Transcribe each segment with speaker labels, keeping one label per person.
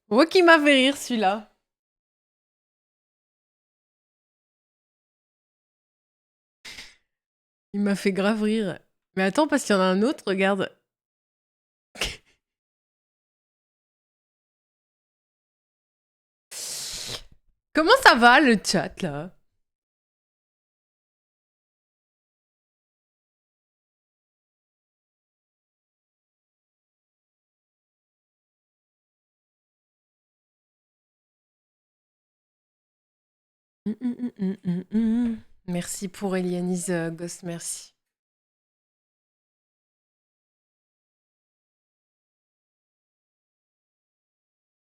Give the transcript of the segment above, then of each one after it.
Speaker 1: Moi qui m'a fait rire celui-là. Il m'a fait grave rire. Mais attends, parce qu'il y en a un autre, regarde. Comment ça va le chat là? Merci pour Elianis Ghost, merci.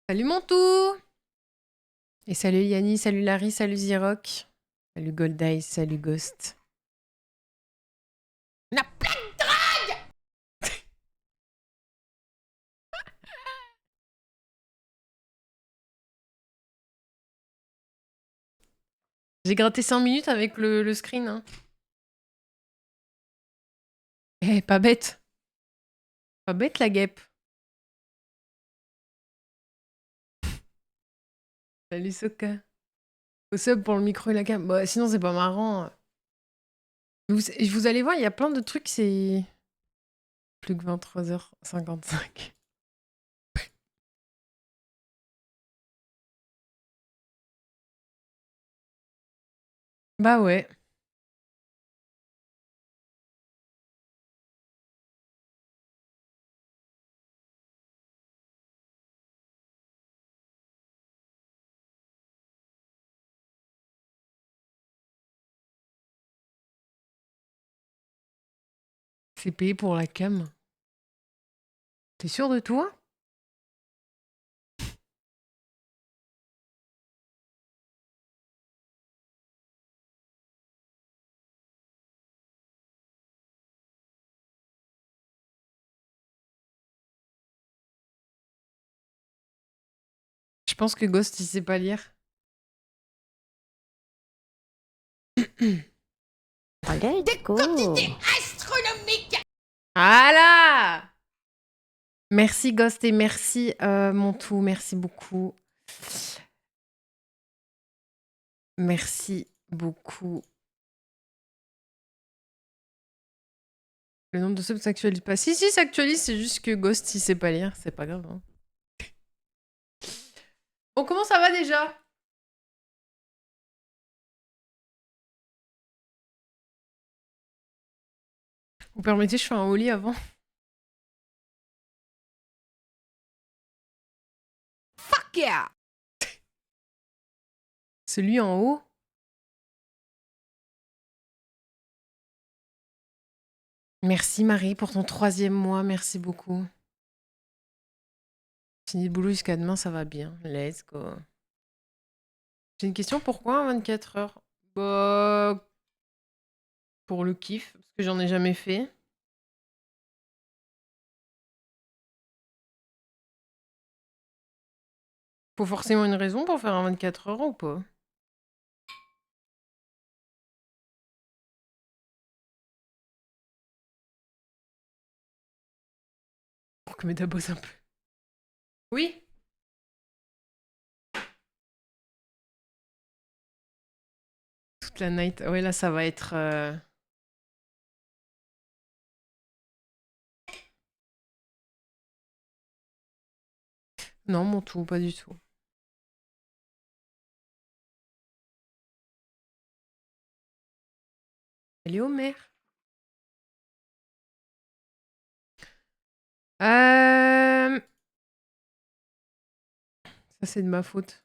Speaker 1: Salut mon tout. Et salut Yanni, salut Larry, salut Ziroc. Salut Goldeye, salut Ghost. On a plein de drague. J'ai gratté 5 minutes avec le screen. Hein. Eh, pas bête. Pas bête la guêpe. Salut Soka. Au sub pour le micro et la cam. Bah, sinon, c'est pas marrant. Vous allez voir, il y a plein de trucs, c'est plus que 23h55. Bah ouais. C'est payé pour la cam. T'es sûr de toi? Je pense que Ghost, il sait pas lire.
Speaker 2: Des quantités
Speaker 1: astronomiques. Voilà. Merci Ghost et merci mon tout, merci beaucoup. Merci beaucoup. Le nombre de subs s'actualise pas. Si, s'actualise, c'est juste que Ghost, il sait pas lire, c'est pas grave. Hein. Bon, comment ça va déjà? Vous permettez, je fais un holly avant? Fuck yeah! Celui en haut? Merci Marie pour ton 3e mois, merci beaucoup. Fini le boulot jusqu'à demain, ça va bien. Let's go. J'ai une question, pourquoi en 24 heures? Bah... Pour le kiff, parce que j'en ai jamais fait. Faut forcément une raison pour faire un 24 heures ou pas? Pour que métabose un peu. Oui? Toute la night. Ouais, là, ça va être... Non, mon tout, pas du tout. Elle est au maire. Ça, c'est de ma faute.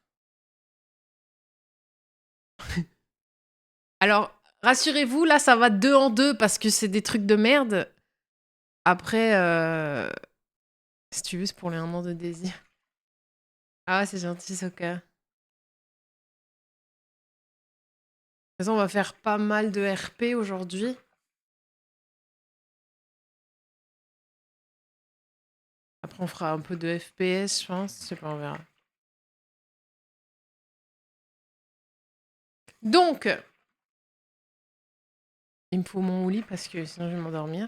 Speaker 1: Alors, rassurez-vous, là, ça va 2 en 2 parce que c'est des trucs de merde. Après, si tu veux, c'est pour les 1 an de désir. Ah, c'est gentil, Soka. De toute façon, on va faire pas mal de RP aujourd'hui. Après, on fera un peu de FPS, je pense. Je sais pas, on verra. Donc, il me faut mon lit parce que sinon je vais m'endormir.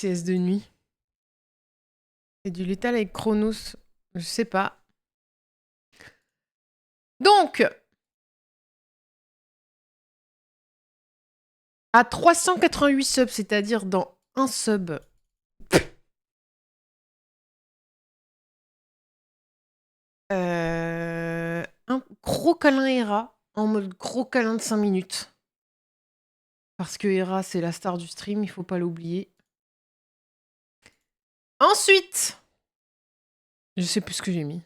Speaker 1: CS de nuit. Et du létal avec Chronos. Je sais pas. Donc, à 388 subs, c'est-à-dire dans un sub, un gros câlin Hera, en mode gros câlin de 5 minutes. Parce que Hera, c'est la star du stream, il faut pas l'oublier. Ensuite, je sais plus ce que j'ai mis.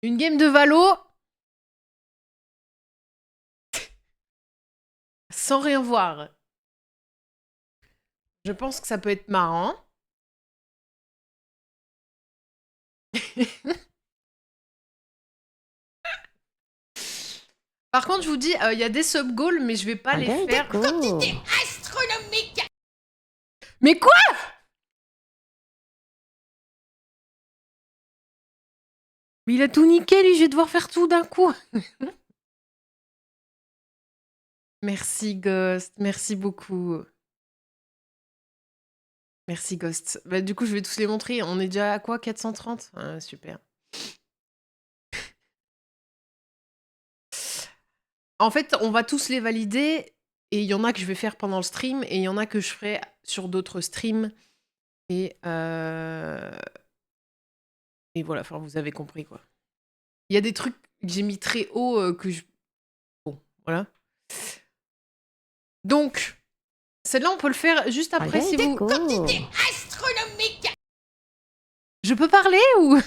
Speaker 1: Une game de Valo. Sans rien voir. Je pense que ça peut être marrant. Par contre, je vous dis, il y a des sub-goals, mais je vais pas les faire.
Speaker 2: Quantité
Speaker 1: astronomique. Mais quoi? Mais il a tout niqué, lui, je vais devoir faire tout d'un coup. Merci, Ghost. Merci beaucoup. Merci, Ghost. Bah, du coup, je vais tous les montrer. On est déjà à quoi? 430? Ah, super. En fait, on va tous les valider. Et il y en a que je vais faire pendant le stream. Et il y en a que je ferai sur d'autres streams. Et voilà, enfin, vous avez compris, quoi. Il y a des trucs que j'ai mis très haut que je... Bon, voilà. Donc, celle-là, on peut le faire juste après si vous...
Speaker 2: Quantité
Speaker 1: astronomique. Je peux parler ou...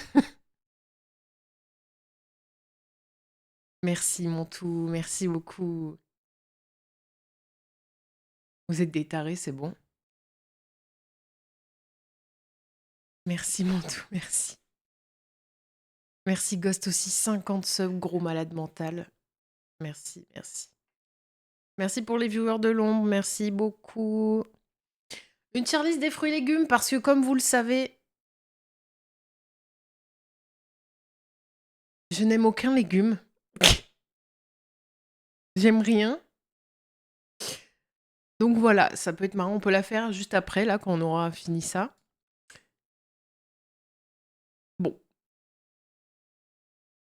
Speaker 1: Merci, mon tout. Merci beaucoup. Vous êtes des tarés, c'est bon. Merci, mon tout. Merci. Merci, Ghost aussi. 50 subs, gros malade mental. Merci, merci. Merci pour les viewers de l'ombre. Merci beaucoup. Une tier list des fruits et légumes parce que, comme vous le savez, je n'aime aucun légume. J'aime rien. Donc voilà, ça peut être marrant. On peut la faire juste après, là, quand on aura fini ça. Bon.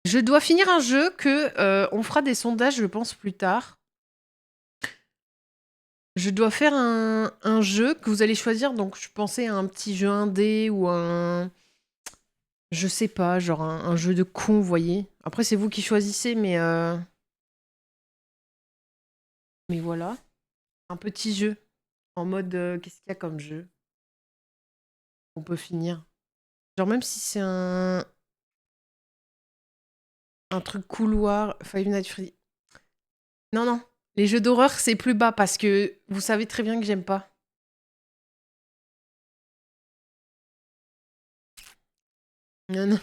Speaker 1: Je dois finir un jeu que on fera des sondages, je pense, plus tard. Je dois faire un jeu que vous allez choisir. Donc, je pensais à un petit jeu indé ou un... Je sais pas, genre un jeu de con, vous voyez. Après, c'est vous qui choisissez, mais... Mais voilà. Un petit jeu. En mode, qu'est-ce qu'il y a comme jeu on peut finir. Genre, même si c'est un truc couloir, Five Nights at Freddy's. Non, non. Les jeux d'horreur, c'est plus bas parce que vous savez très bien que j'aime pas. Non, non.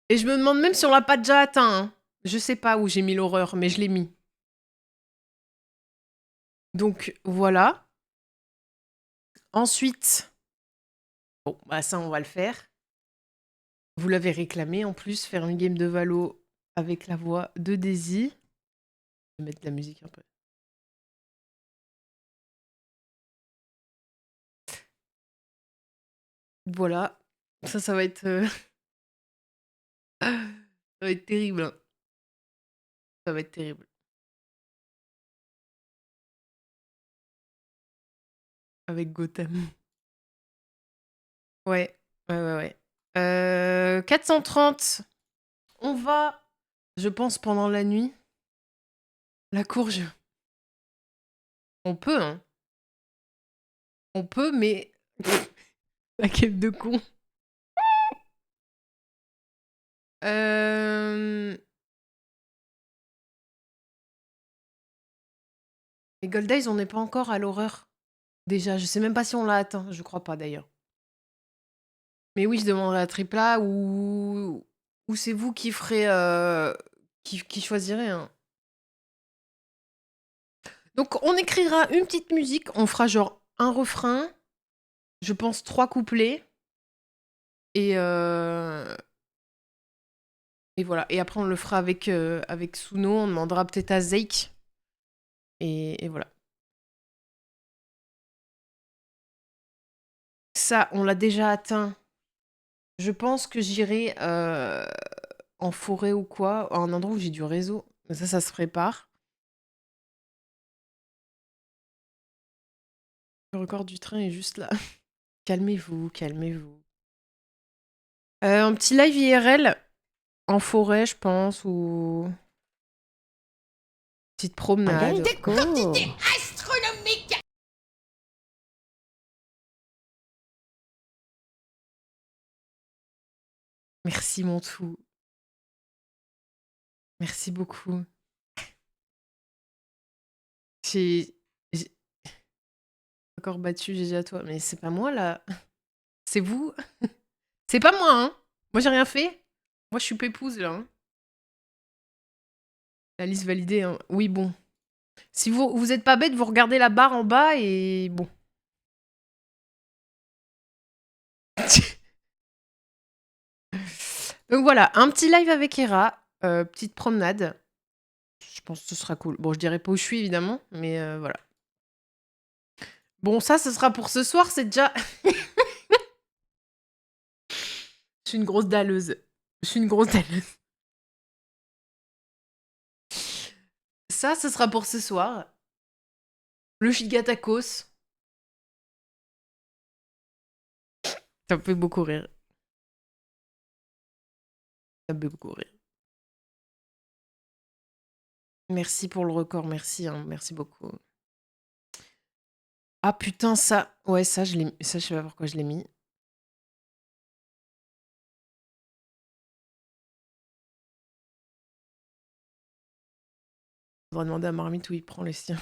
Speaker 1: Et je me demande même si on l'a pas déjà atteint. Hein. Je sais pas où j'ai mis l'horreur, mais je l'ai mis. Donc, voilà. Ensuite... Bon, bah ça, on va le faire. Vous l'avez réclamé, en plus, faire une game de Valo avec la voix de Daisy. Je vais mettre de la musique un peu. Voilà. Ça va être... ça va être terrible. Hein. Ça va être terrible. Avec Gotham. Ouais, ouais. 430. On va, je pense, pendant la nuit. La courge. On peut, hein. On peut, mais... La quête de con. Les Gold Days, on n'est pas encore à l'horreur. Déjà, je sais même pas si on l'a atteint. Je crois pas, d'ailleurs. Mais oui, je demanderai à Tripla ou c'est vous qui ferez... qui choisirez. Hein. Donc, on écrira une petite musique. On fera genre un refrain. Je pense 3 couplets. Et voilà. Et après, on le fera avec Suno. On demandera peut-être à Zeik Et voilà. Ça, on l'a déjà atteint. Je pense que j'irai en forêt ou quoi, à un endroit où j'ai du réseau. Mais ça se prépare. Le record du train est juste là. Calmez-vous, calmez-vous. Un petit live IRL en forêt, je pense, ou petite promenade.
Speaker 2: Déco.
Speaker 3: Astronomique.
Speaker 1: Merci mon tout. Merci beaucoup. J'ai encore battu GG à toi, mais c'est pas moi là. C'est vous. C'est pas moi, hein. Moi j'ai rien fait. Moi je suis pépouse là. Hein. La liste validée. Hein. Oui, bon. Si vous êtes pas bête, vous regardez la barre en bas et bon. Donc voilà, un petit live avec Hera, petite promenade. Je pense que ce sera cool. Bon, je dirais pas où je suis évidemment, mais voilà. Bon, ça, ce sera pour ce soir, c'est déjà. Je suis une grosse dalleuse. Je suis une grosse dalleuse. Ça, ce sera pour ce soir. Le giga tacos. Ça me fait beaucoup rire. Ça me fait beaucoup rire. Merci pour le record, merci, hein, merci beaucoup. Ah putain, ça. Ouais, ça, je sais pas pourquoi je l'ai mis. Faudra demander à Marmite où il prend les siens.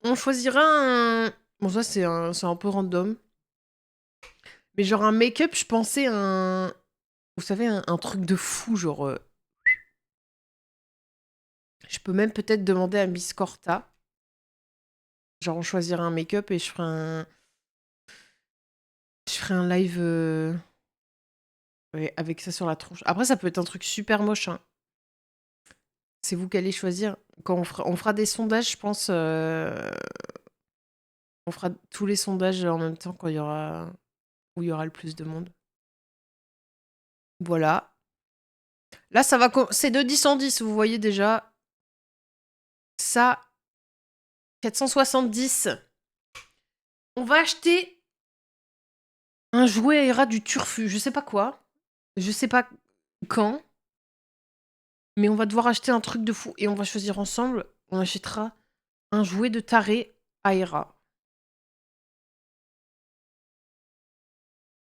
Speaker 1: On choisira un. Bon, ça, c'est un peu random. Mais genre un make-up, je pensais un. Vous savez, un truc de fou, genre. Je peux même peut-être demander à Miss Corta. Genre, on choisira un make-up et je ferai un. Je ferai un live. Ouais, avec ça sur la tronche. Après, ça peut être un truc super moche. Hein. C'est vous qui allez choisir. Quand on fera des sondages, je pense. On fera tous les sondages en même temps quand il y aura. Où il y aura le plus de monde. Voilà. Là, ça va. C'est de 10 en 10, vous voyez déjà. Ça. 470. On va acheter un jouet à Hera du turfu. Je sais pas quoi. Je sais pas quand. Mais on va devoir acheter un truc de fou. Et on va choisir ensemble. On achètera un jouet de taré à Hera.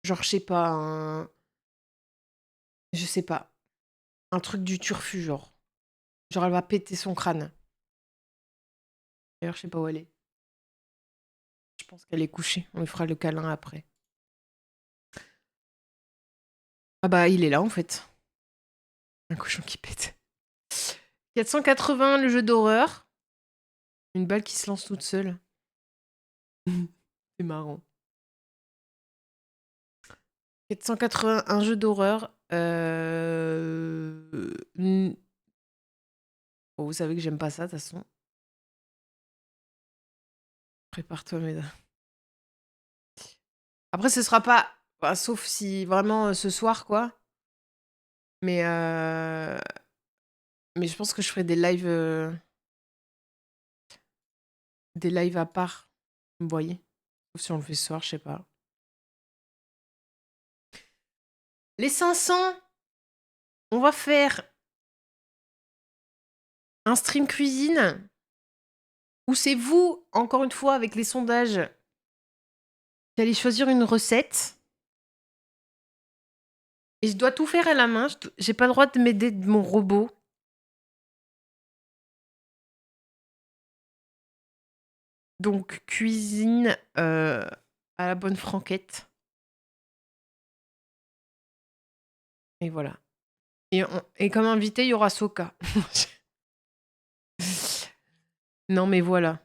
Speaker 1: Genre, je sais pas, je sais pas. Un truc du turfu, genre. Genre, elle va péter son crâne. D'ailleurs, je sais pas où elle est. Je pense qu'elle est couchée. On lui fera le câlin après. Ah bah, il est là, en fait. Un cochon qui pète. 480, le jeu d'horreur. Une balle qui se lance toute seule. C'est marrant. 480, un jeu d'horreur. Bon, vous savez que j'aime pas ça, de toute façon. Prépare-toi, mesdames. Après, ce sera pas... Bah, sauf si vraiment ce soir, quoi. Mais je pense que je ferai des lives à part. Vous voyez? Sauf si on le fait ce soir, je sais pas. Les 500, on va faire un stream cuisine où c'est vous, encore une fois, avec les sondages, qui allez choisir une recette. Et je dois tout faire à la main. J'ai pas le droit de m'aider de mon robot. Donc, cuisine à la bonne franquette. Et voilà. Et comme invité, il y aura Soka. Non, mais voilà.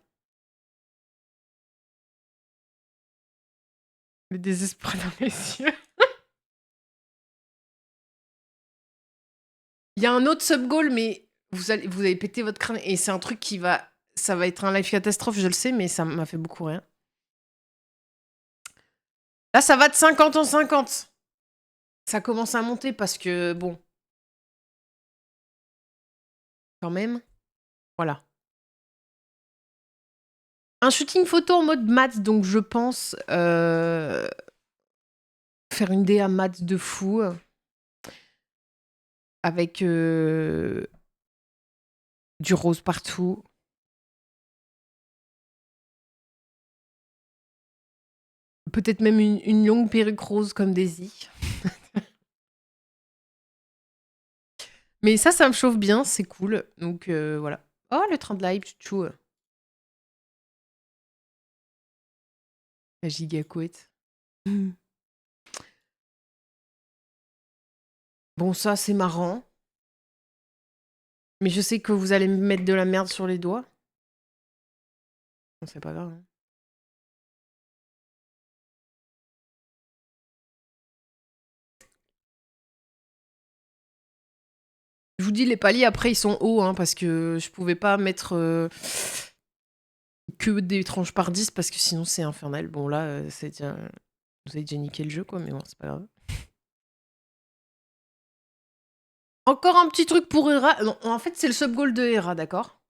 Speaker 1: Le désespoir dans les yeux. Il y a un autre sub-goal, mais vous avez pété votre crâne. Et c'est un truc qui va... Ça va être un live catastrophe, je le sais, mais ça m'a fait beaucoup rire. Là, ça va de 50 en 50. Ça commence à monter parce que, bon... Quand même. Voilà. Un shooting photo en mode maths, donc je pense faire une DA maths de fou. Avec du rose partout. Peut-être même une longue perruque rose comme Daisy. Mais ça me chauffe bien, c'est cool. Donc voilà. Oh, le train de live, chouchou. La giga couette. Bon, ça, c'est marrant. Mais je sais que vous allez me mettre de la merde sur les doigts. Bon, c'est pas grave. Hein. Je vous dis, les paliers, après, ils sont hauts, hein, parce que je pouvais pas mettre que des tranches par 10, parce que sinon, c'est infernal. Bon, là, c'est déjà... Vous avez déjà niqué le jeu, quoi, mais bon, c'est pas grave. Encore un petit truc pour Hera. Non, en fait, c'est le sub-goal de Hera, d'accord?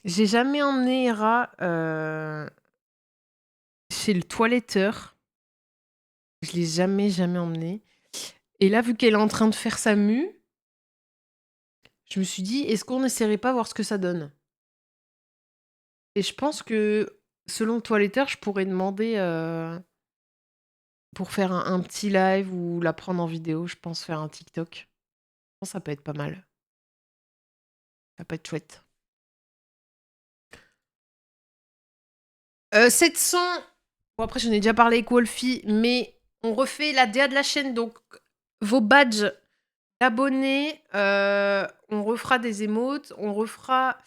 Speaker 1: J'ai jamais emmené Hera chez le toiletteur. Je l'ai jamais emmenée. Et là, vu qu'elle est en train de faire sa mue, je me suis dit, est-ce qu'on n'essaierait pas voir ce que ça donne? Et je pense que, selon le toiletteur, je pourrais demander pour faire un petit live ou la prendre en vidéo, je pense faire un TikTok. Je pense que ça peut être pas mal. Ça peut être chouette. 700. Bon, après, j'en ai déjà parlé avec Wolfie, mais on refait la DA de la chaîne, donc vos badges d'abonnés, on refera des émotes, on refera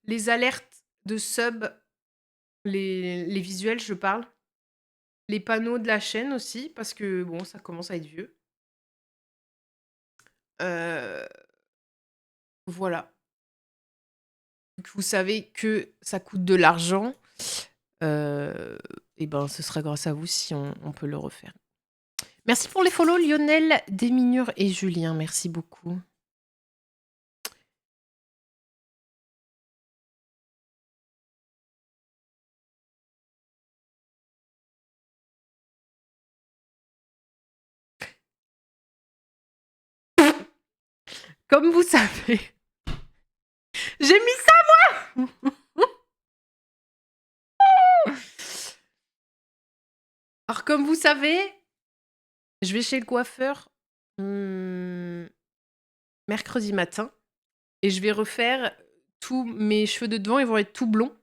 Speaker 1: les alertes de sub, les visuels, je parle. Les panneaux de la chaîne aussi, parce que bon, ça commence à être vieux. Voilà. Donc, vous savez que ça coûte de l'argent. Et ben, ce sera grâce à vous si on peut le refaire. Merci pour les follow, Lionel, Desminures et Julien. Merci beaucoup. Comme vous savez, j'ai mis ça moi. Alors comme vous savez, je vais chez le coiffeur mercredi matin et je vais refaire tous mes cheveux de devant, ils vont être tout blonds.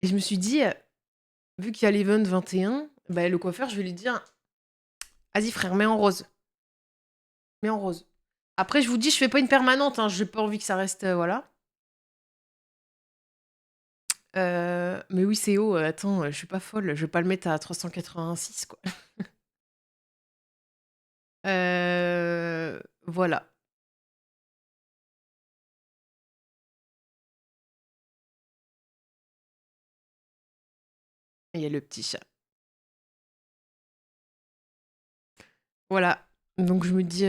Speaker 1: Et je me suis dit, vu qu'il y a l'event 21, bah, le coiffeur, je vais lui dire, vas-y frère, mets en rose. Mets en rose. Après, je vous dis, je fais pas une permanente, hein, j'ai pas envie que ça reste, voilà. Mais oui, c'est haut, attends, je suis pas folle, je vais pas le mettre à 386, quoi. Voilà. Il y a le petit chat. Voilà. Donc je me dis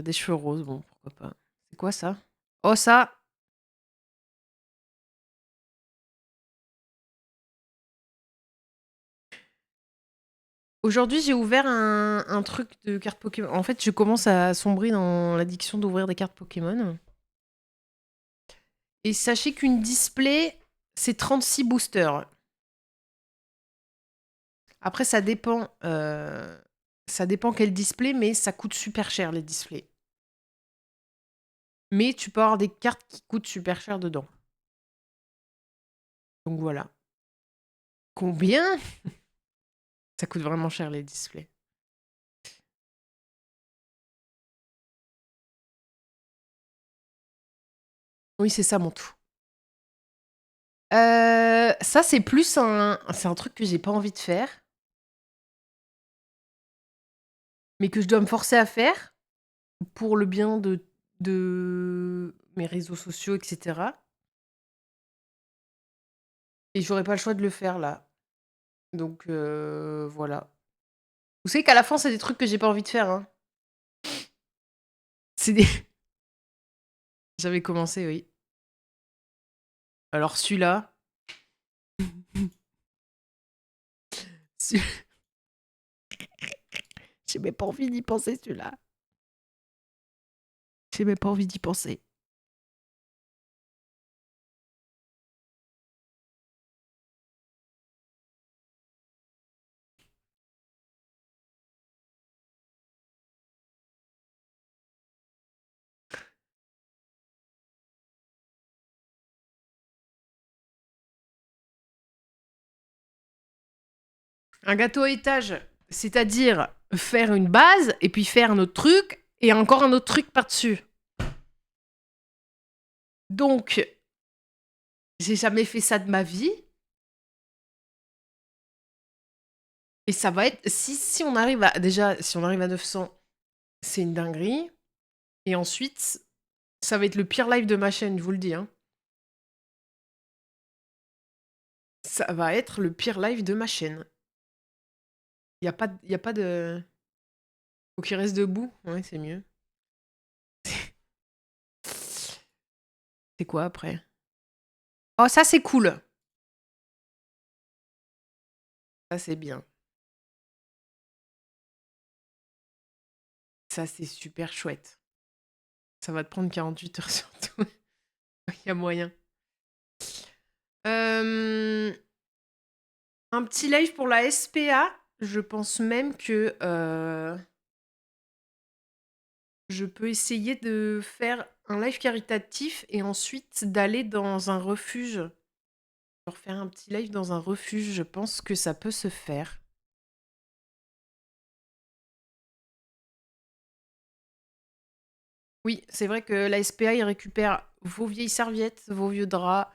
Speaker 1: des cheveux roses, bon, pourquoi pas. C'est quoi ça? Oh, ça! Aujourd'hui, j'ai ouvert un truc de cartes Pokémon. En fait, je commence à sombrer dans l'addiction d'ouvrir des cartes Pokémon. Et sachez qu'une display, c'est 36 boosters. Après, ça dépend quel display, mais ça coûte super cher, les displays. Mais tu peux avoir des cartes qui coûtent super cher dedans. Donc voilà. Combien? Ça coûte vraiment cher, les displays. Oui, c'est ça mon tout. Ça, c'est plus c'est un truc que j'ai pas envie de faire. mais que je dois me forcer à faire pour le bien de mes réseaux sociaux, etc. Et j'aurais pas le choix de le faire là. Donc voilà. Vous savez qu'à la fin, c'est des trucs que j'ai pas envie de faire. Hein. C'est des... J'avais commencé, oui. Alors celui-là... celui- J'ai même pas envie d'y penser, celui-là. J'ai même pas envie d'y penser. Un gâteau à étage, c'est-à-dire faire une base et puis faire un autre truc et encore un autre truc par-dessus. Donc, j'ai jamais fait ça de ma vie. Et ça va être... Si on arrive à... Déjà, si on arrive à 900, c'est une dinguerie. Et ensuite, ça va être le pire live de ma chaîne, je vous le dis. Hein. Ça va être le pire live de ma chaîne. Y a pas de... Faut qu'il reste debout. Ouais, c'est mieux. C'est quoi après? Oh, ça c'est cool. Ça c'est bien. Ça c'est super chouette. Ça va te prendre 48 heures surtout. Il y a moyen. Un petit live pour la SPA. Je pense même que je peux essayer de faire un live caritatif et ensuite d'aller dans un refuge. Genre faire un petit live dans un refuge. Je pense que ça peut se faire. Oui, c'est vrai que la SPA, il récupère vos vieilles serviettes, vos vieux draps,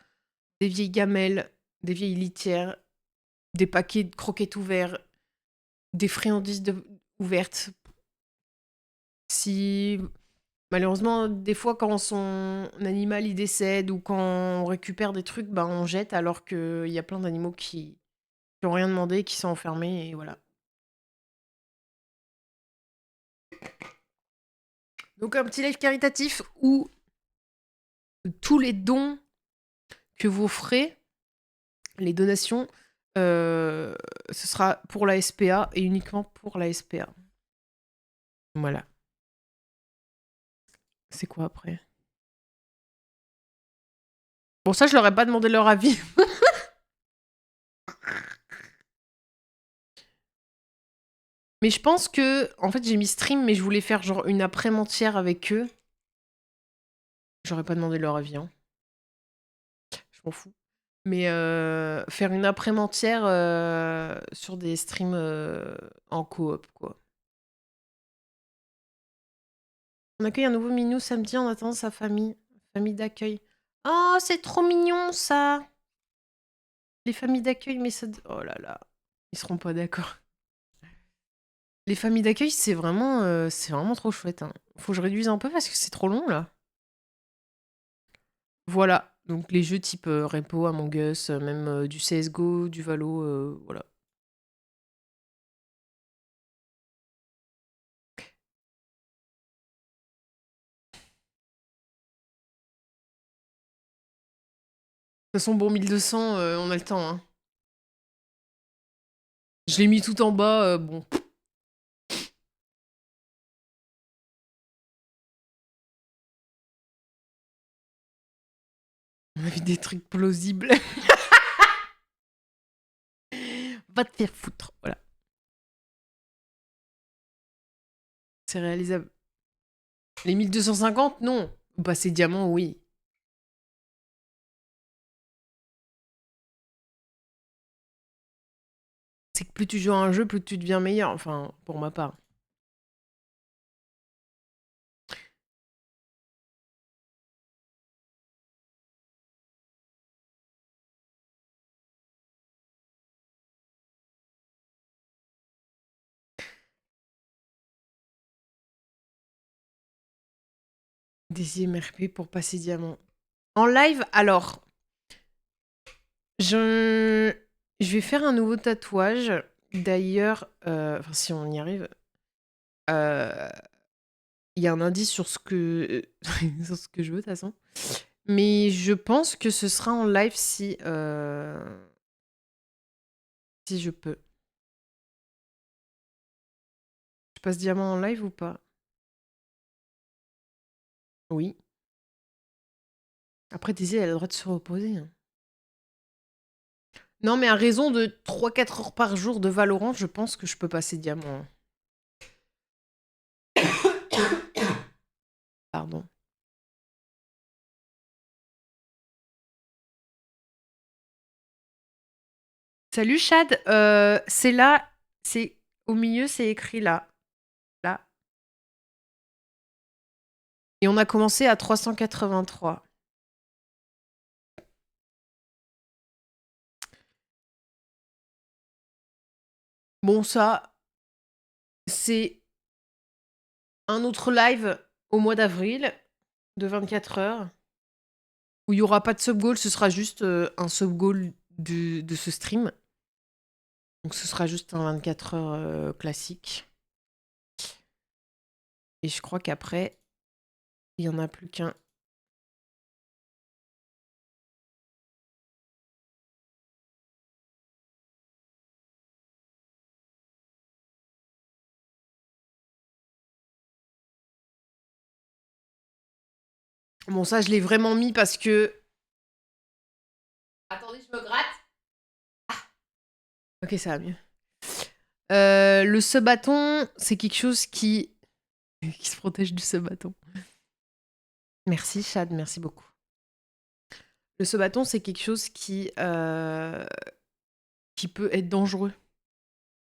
Speaker 1: des vieilles gamelles, des vieilles litières, des paquets de croquettes ouverts, des friandises ouvertes. Si malheureusement, des fois, quand son animal il décède ou quand on récupère des trucs, ben, on jette alors qu'il y a plein d'animaux qui n'ont rien demandé, qui sont enfermés et voilà. Donc un petit live caritatif où tous les dons que vous ferez, les donations, ce sera pour la SPA et uniquement pour la SPA. Voilà. C'est quoi après? Bon, ça, je leur ai pas demandé leur avis. Mais je pense que, en fait, j'ai mis stream, mais je voulais faire genre une après-midi entière avec eux. J'aurais pas demandé leur avis, hein. Je m'en fous. Mais faire une après-midi entière sur des streams en coop, quoi. On accueille un nouveau minou samedi en attendant sa famille. Famille d'accueil. Oh, c'est trop mignon, ça! Les familles d'accueil, mais ça... Oh là là. Ils seront pas d'accord. Les familles d'accueil, c'est vraiment trop chouette. Hein. Faut que je réduise un peu parce que c'est trop long, là. Voilà. Donc les jeux type Repo, Among Us, même du CSGO, du Valo, voilà. De toute façon, bon, 1200, on a le temps. Hein. Je l'ai mis tout en bas, bon. On a vu des trucs plausibles. Va te faire foutre, voilà. C'est réalisable. Les 1250, non. Passer diamant, oui. C'est que plus tu joues à un jeu, plus tu deviens meilleur. Enfin, pour ma part. Des IMRP pour passer diamant. En live, alors, je vais faire un nouveau tatouage. D'ailleurs, enfin, si on y arrive, il y a un indice sur ce que, sur ce que je veux, de toute façon. Mais je pense que ce sera en live si je peux. Je passe diamant en live ou pas? Oui. Après, Daisy, elle a le droit de se reposer, hein. Non, mais à raison de 3-4 heures par jour de Valorant, je pense que je peux passer diamant, hein. Pardon. Salut Chad, c'est là, c'est au milieu, c'est écrit là. Là. Et on a commencé à 383. Bon, ça, c'est un autre live au mois d'avril de 24 heures où il n'y aura pas de sub-goal, ce sera juste un sub-goal de ce stream. Donc ce sera juste un 24 heures classique. Et je crois qu'après, il n'y en a plus qu'un. Bon, ça, je l'ai vraiment mis parce que... Attendez, je me gratte. Ok, ça va mieux. Le sub-bâton, c'est quelque chose qui se protège du sub-bâton. Merci, Chad, merci beaucoup. Le sub-bâton, c'est quelque chose qui peut être dangereux.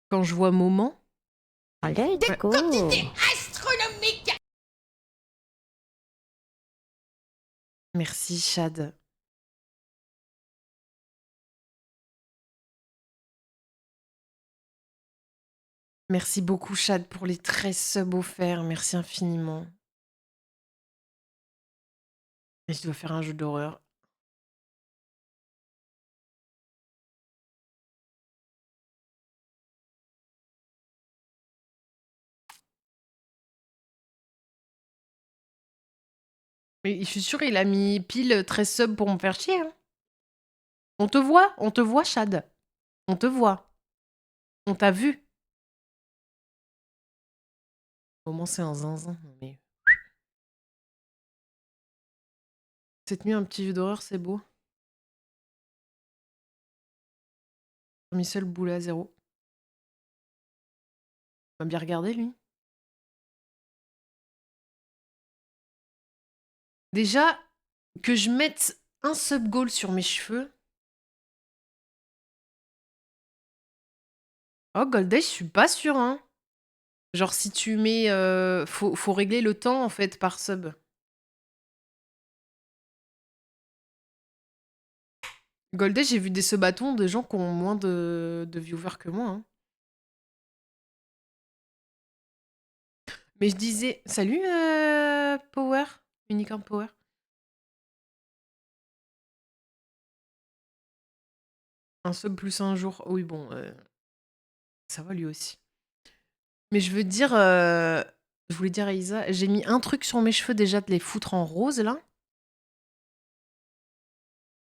Speaker 1: Quand je vois Moment...
Speaker 2: Let's go.
Speaker 3: Quantité astronomique.
Speaker 1: Merci, Chad. Merci beaucoup, Chad, pour les 13 subs offerts. Merci infiniment. Et je dois faire un jeu d'horreur. Mais je suis sûre il a mis pile 13 subs pour me faire chier. Hein. On te voit, Chad. On te voit. On t'a vu. Au moins, c'est un zinzin. Mais... Cette nuit, un petit jeu d'horreur, c'est beau. J'ai mis seul boulet à 0. Il m'a bien regardé, lui. Déjà, que je mette un sub-goal sur mes cheveux. Oh, Golday, je suis pas sûre, hein. Genre, si tu mets... faut régler le temps, en fait, par sub. Golday, j'ai vu des sub-bâtons de gens qui ont moins de viewers que moi. Hein. Mais je disais... Salut, Power. Unicorn Power. Un sub plus un jour. Oui, bon... ça va, lui aussi. Mais je veux dire... Je voulais dire à Isa, j'ai mis un truc sur mes cheveux déjà de les foutre en rose, là.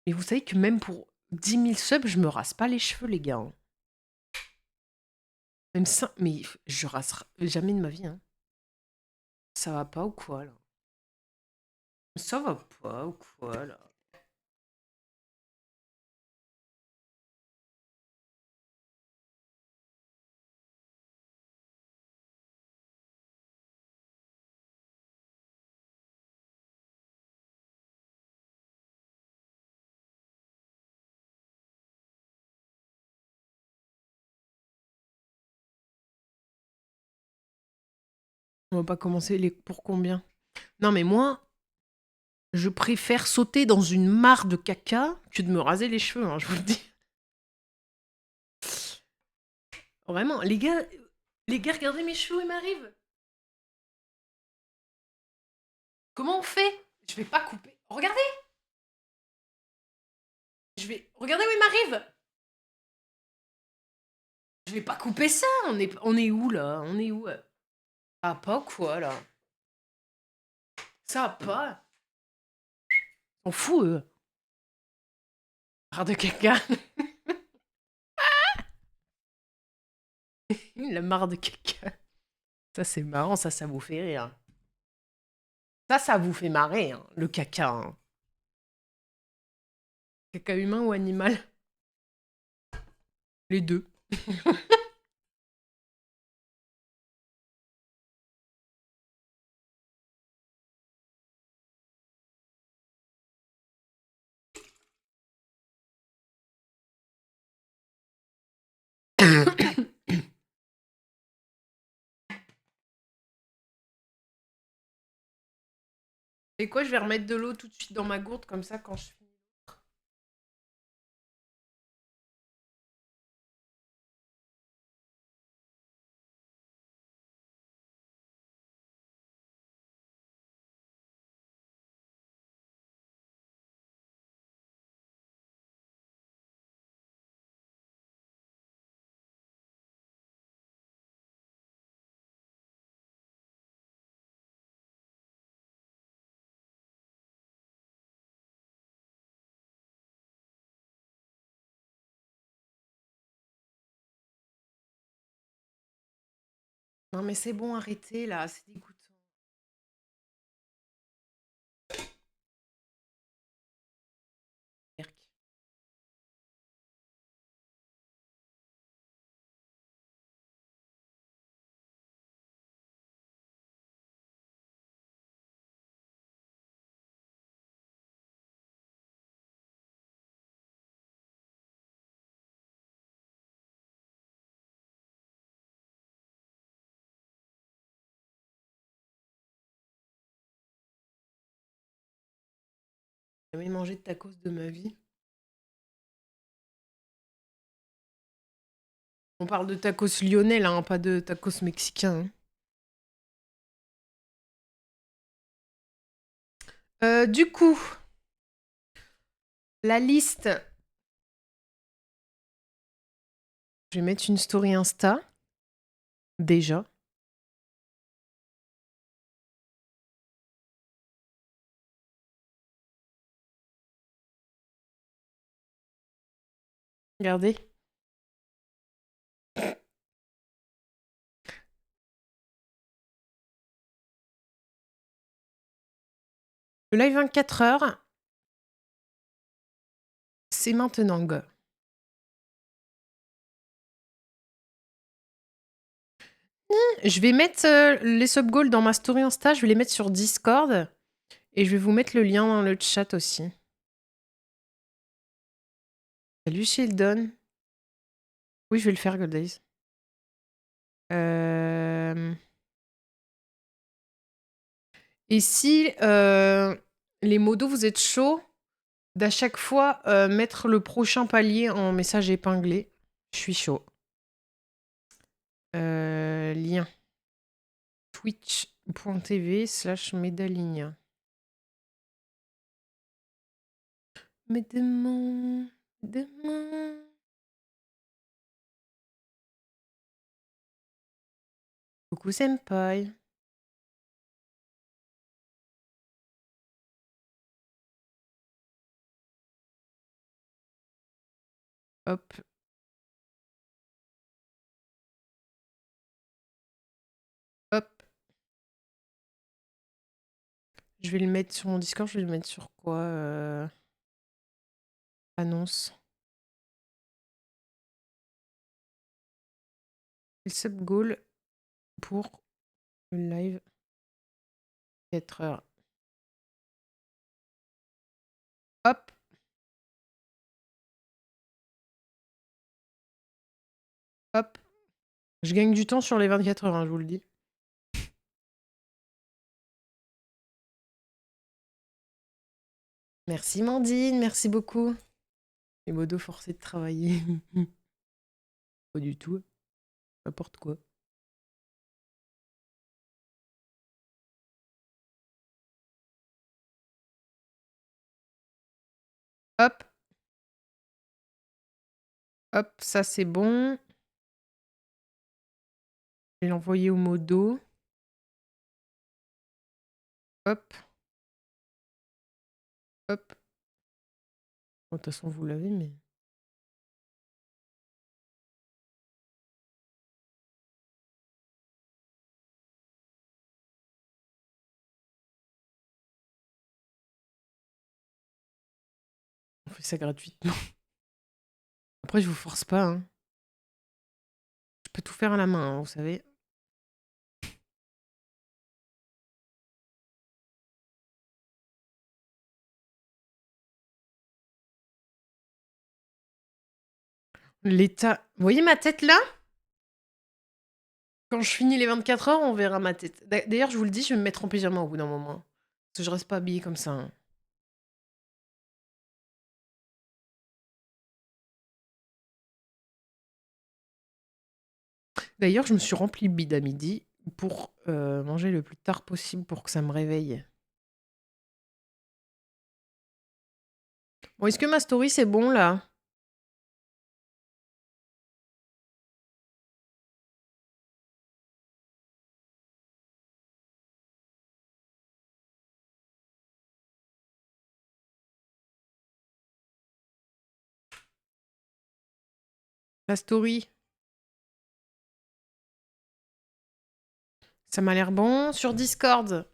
Speaker 1: Et vous savez que même pour 10 000 subs, je me rase pas les cheveux, les gars. Hein. Même ça, mais je raserai jamais de ma vie. Hein. Ça va pas ou quoi, là? Ça va pas ou quoi, là? On va pas commencer les pour combien? Non, mais moi, je préfère sauter dans une mare de caca que de me raser les cheveux, hein, je vous le dis. Vraiment, les gars, regardez mes cheveux, ils m'arrivent. Comment on fait? Je vais pas couper. Regardez! Regardez où il m'arrive! Je vais pas couper ça! On est où là? On est où? Ça va pas quoi là? Ça va pas? On fout eux! Marre de caca! Il a marre de caca. Ça c'est marrant, ça vous fait rire. Ça vous fait marrer, hein, le caca. Hein. Caca humain ou animal? Les deux. Et quoi, je vais remettre de l'eau tout de suite dans ma gourde, comme ça, quand je finis. Non, mais c'est bon, arrêtez là, c'est dégoûtant. Merc. J'ai jamais mangé de tacos de ma vie. On parle de tacos lyonnais là, hein, pas de tacos mexicains. Hein. Du coup, la liste. Je vais mettre une story Insta. Déjà. Regardez. Le live 24 heures, c'est maintenant, gars. Je vais mettre les sub-goals dans ma story Insta, je vais les mettre sur Discord. Et je vais vous mettre le lien dans le chat aussi. Salut Sheldon. Oui, je vais le faire, Goldays. Et si les modos, vous êtes chauds d'à chaque fois mettre le prochain palier en message épinglé, je suis chaud. Lien. twitch.tv/Medaligna. Mais demain. Coucou Senpai. Hop. Hop. Je vais le mettre sur mon Discord, je vais le mettre sur quoi Annonce. Le sub goal pour le live 4 heures. Hop. Hop. Je gagne du temps sur les 24 heures, hein, je vous le dis. Merci Mandine, merci beaucoup. Les modos forcés de travailler. Pas du tout. N'importe quoi. Hop. Hop, ça c'est bon. Je vais l'envoyer au modo. Hop. Hop. Bon, de toute façon, vous l'avez, mais... On fait ça gratuitement. Après, je vous force pas, hein. Je peux tout faire à la main, hein, vous savez. L'état... Vous voyez ma tête là? Quand je finis les 24 heures, on verra ma tête. D'ailleurs, je vous le dis, je vais me mettre en pyjama au bout d'un moment. Parce que je reste pas habillée comme ça, hein. D'ailleurs, je me suis rempli le bide à midi pour manger le plus tard possible pour que ça me réveille. Bon, est-ce que ma story, c'est bon, là? La story. Ça m'a l'air bon. Sur Discord.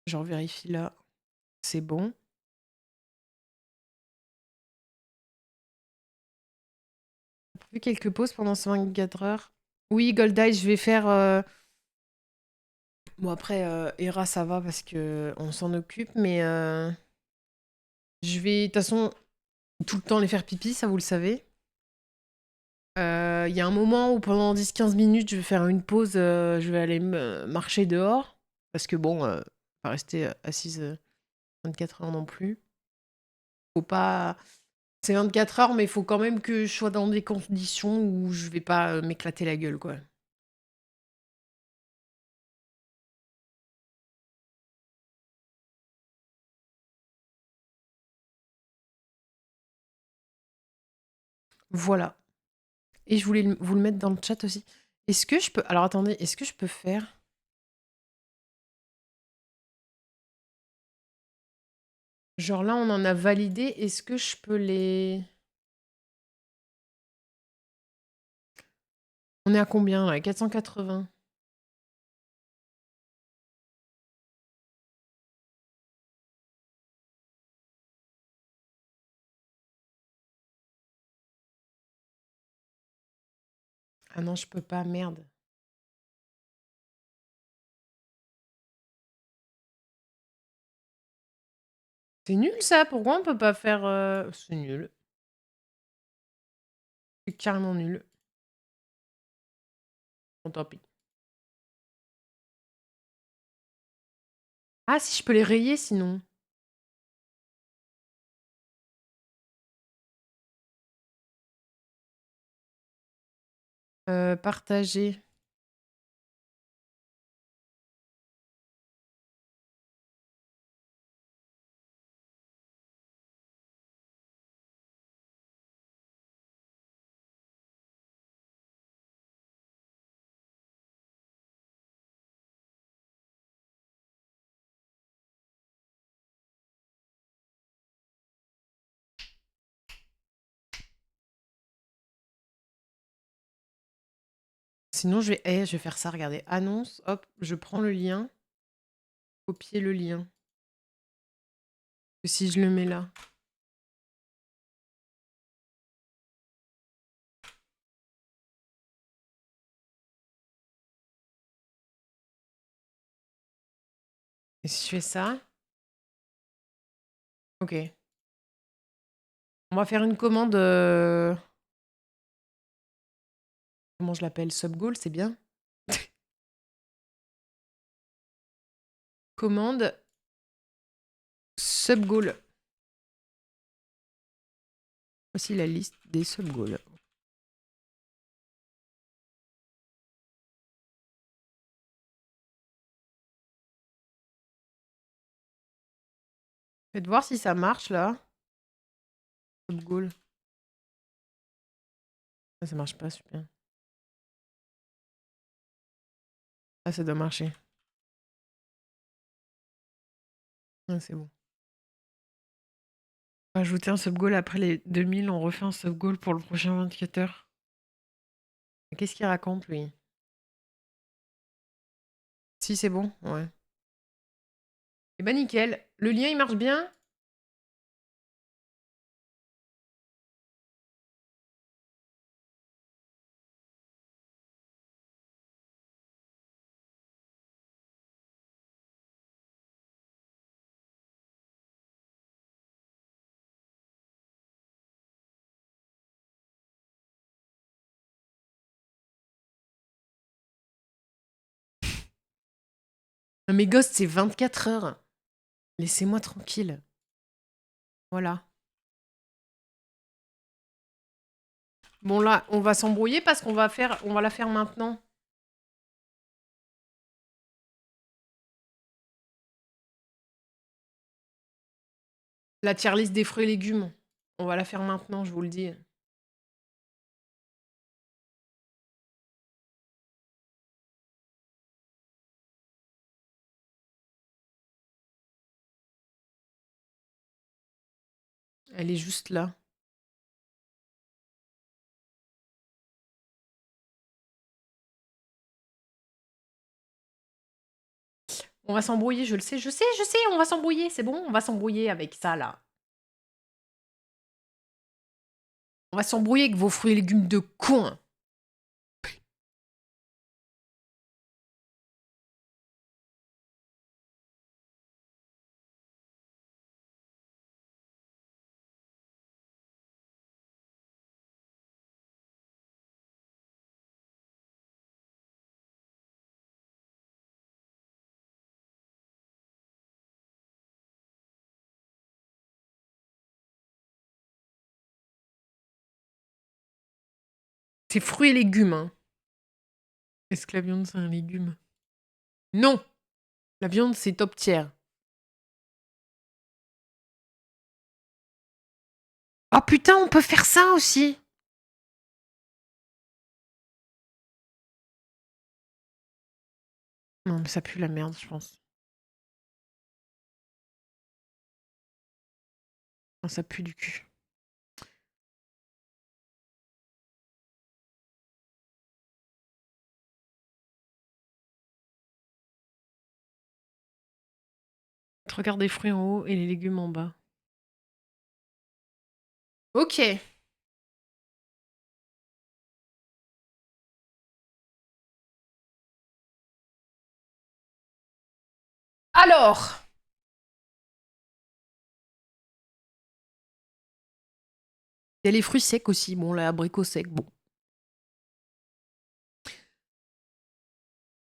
Speaker 1: Je vérifie là. C'est bon. On a fait quelques pauses pendant ces 24 heures. Oui, Goldeye, je vais faire... Bon, après, Hera, ça va parce que on s'en occupe, mais... Je vais, de toute façon, tout le temps les faire pipi, ça vous le savez. Il y a un moment où pendant 10-15 minutes, je vais faire une pause, je vais aller me marcher dehors. Parce que bon, pas rester assise 24 heures non plus. Faut pas... C'est 24 heures, mais il faut quand même que je sois dans des conditions où je vais pas m'éclater la gueule, quoi. Voilà. Et je voulais vous le mettre dans le chat aussi. Est-ce que je peux... Alors attendez, est-ce que je peux faire... Genre là, on en a validé. Est-ce que je peux les... On est à combien là? 480. Ah non, je peux pas, merde. C'est nul ça, pourquoi on peut pas faire... C'est nul. C'est carrément nul. Bon, tant pis. Ah, si je peux les rayer sinon. Partager. Sinon, je vais faire ça, regardez. Annonce, hop, je prends le lien. Copier le lien. Et si je le mets là. Et si je fais ça. Ok. On va faire une commande... Comment je l'appelle? Subgoal, c'est bien. Commande subgoal. Voici la liste des subgoals. Faites voir si ça marche là. Goal. Ah, ça marche pas, super. Ah, ça doit marcher. Ah, c'est bon. Ajouter un sub goal après les 2000, on refait un sub goal pour le prochain 24 heures. Qu'est-ce qu'il raconte lui? Si c'est bon, ouais. Et bah nickel. Le lien il marche bien? Non mais Ghost, c'est 24 heures. Laissez-moi tranquille. Voilà. Bon là, on va s'embrouiller parce qu'on va la faire maintenant. La tier list des fruits et légumes. On va la faire maintenant, je vous le dis. Elle est juste là. On va s'embrouiller, je le sais, je sais, on va s'embrouiller, c'est bon, on va s'embrouiller avec ça là. On va s'embrouiller avec vos fruits et légumes de con. C'est fruits et légumes, hein. Est-ce que la viande, c'est un légume? Non! La viande, c'est top tier. Ah putain, on peut faire ça aussi! Non, mais ça pue la merde, je pense. Non, ça pue du cul. Regarde les fruits en haut et les légumes en bas. Ok. Alors. Il y a les fruits secs aussi. Bon, là, abricot sec, bon.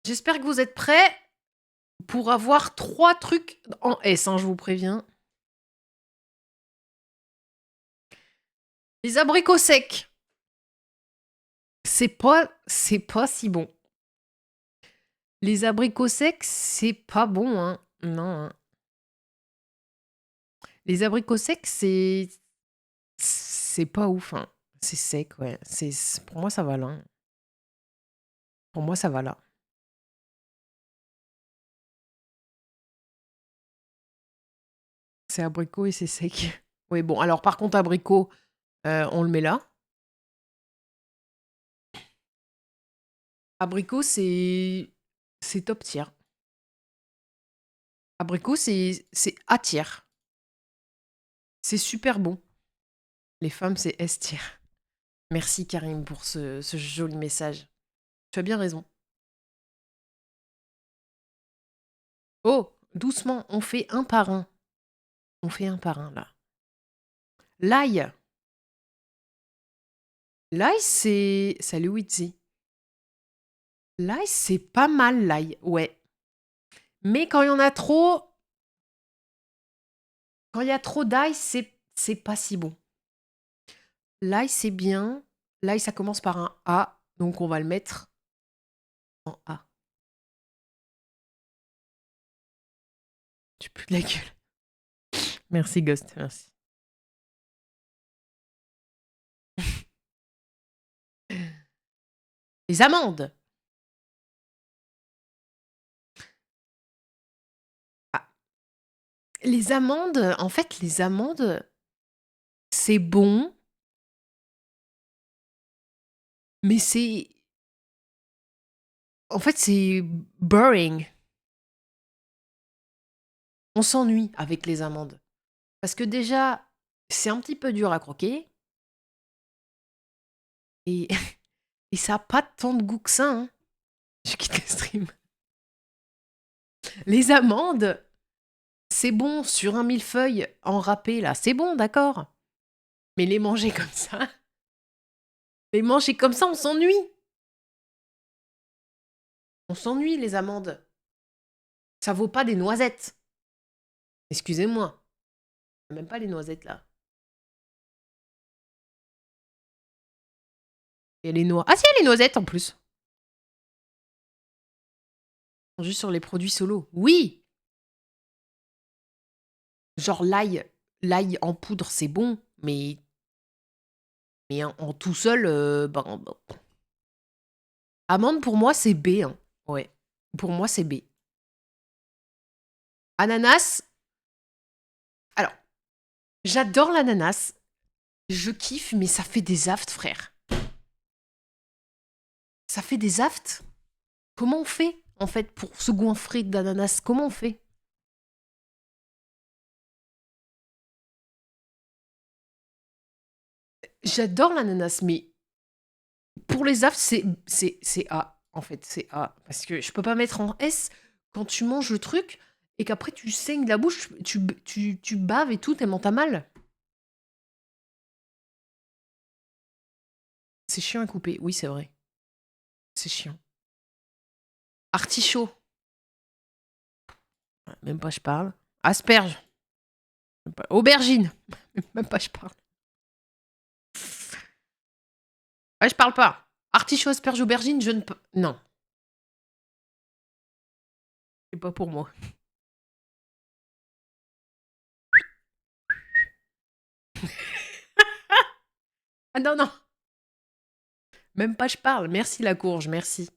Speaker 1: J'espère que vous êtes prêts pour avoir 3 trucs en S, hein, je vous préviens. Les abricots secs. C'est pas si bon. Les abricots secs, c'est pas bon, hein. Non. Hein. Les abricots secs, c'est pas ouf, hein. C'est sec, ouais. Pour moi, ça va là. Hein. Pour moi, ça va là. C'est abricot et c'est sec. Oui, bon, alors par contre, abricot, on le met là. Abricot, c'est top tier. Abricot, c'est A tier. C'est super bon. Les femmes, c'est S tier. Merci Karim pour ce joli message. Tu as bien raison. Oh, doucement, on fait un par un. On fait un par un, là. L'ail. L'ail, c'est... Salut Witzy. L'ail, c'est pas mal, l'ail, ouais. Mais quand il y en a trop... Quand il y a trop d'ail, c'est pas si bon. L'ail, c'est bien. L'ail, ça commence par un A, donc on va le mettre en A. Tu pues de la gueule. Merci, Ghost. Merci. Les amandes. Ah, les amandes, en fait, les amandes, c'est bon, mais c'est... En fait, c'est boring. On s'ennuie avec les amandes. Parce que déjà, c'est un petit peu dur à croquer. Et, et ça n'a pas tant de goût que ça. Hein. Je quitte le stream. Les amandes, c'est bon sur un millefeuille en râpé, là. C'est bon, d'accord. Mais les manger comme ça... Les manger comme ça, on s'ennuie. On s'ennuie, les amandes. Ça vaut pas des noisettes. Excusez-moi. Même pas les noisettes, là. Il y a les noix. Ah si, il y a les noisettes, en plus. Juste sur les produits solo. Oui. Genre l'ail. L'ail en poudre, c'est bon. Mais en tout seul, ben... Amande, pour moi, c'est B. Hein. Ouais. Pour moi, c'est B. Ananas. Alors, j'adore l'ananas. Je kiffe, mais ça fait des aftes, frère. Ça fait des aftes. Comment on fait, en fait, pour se goinfrer d'ananas? Comment on fait? J'adore l'ananas, mais pour les aftes, c'est A, en fait. C'est A. Parce que je peux pas mettre en S quand tu manges le truc et qu'après tu saignes la bouche, tu baves et tout, tellement t'as mal. C'est chiant à couper. Oui, c'est vrai. C'est chiant. Artichaut. Même pas je parle. Asperge. Même pas. Aubergine. Même pas je parle. Ouais, je parle pas. Artichaut, asperge, aubergine, je ne peux... Non. C'est pas pour moi. Ah non, non. Même pas je parle. Merci la courge, merci.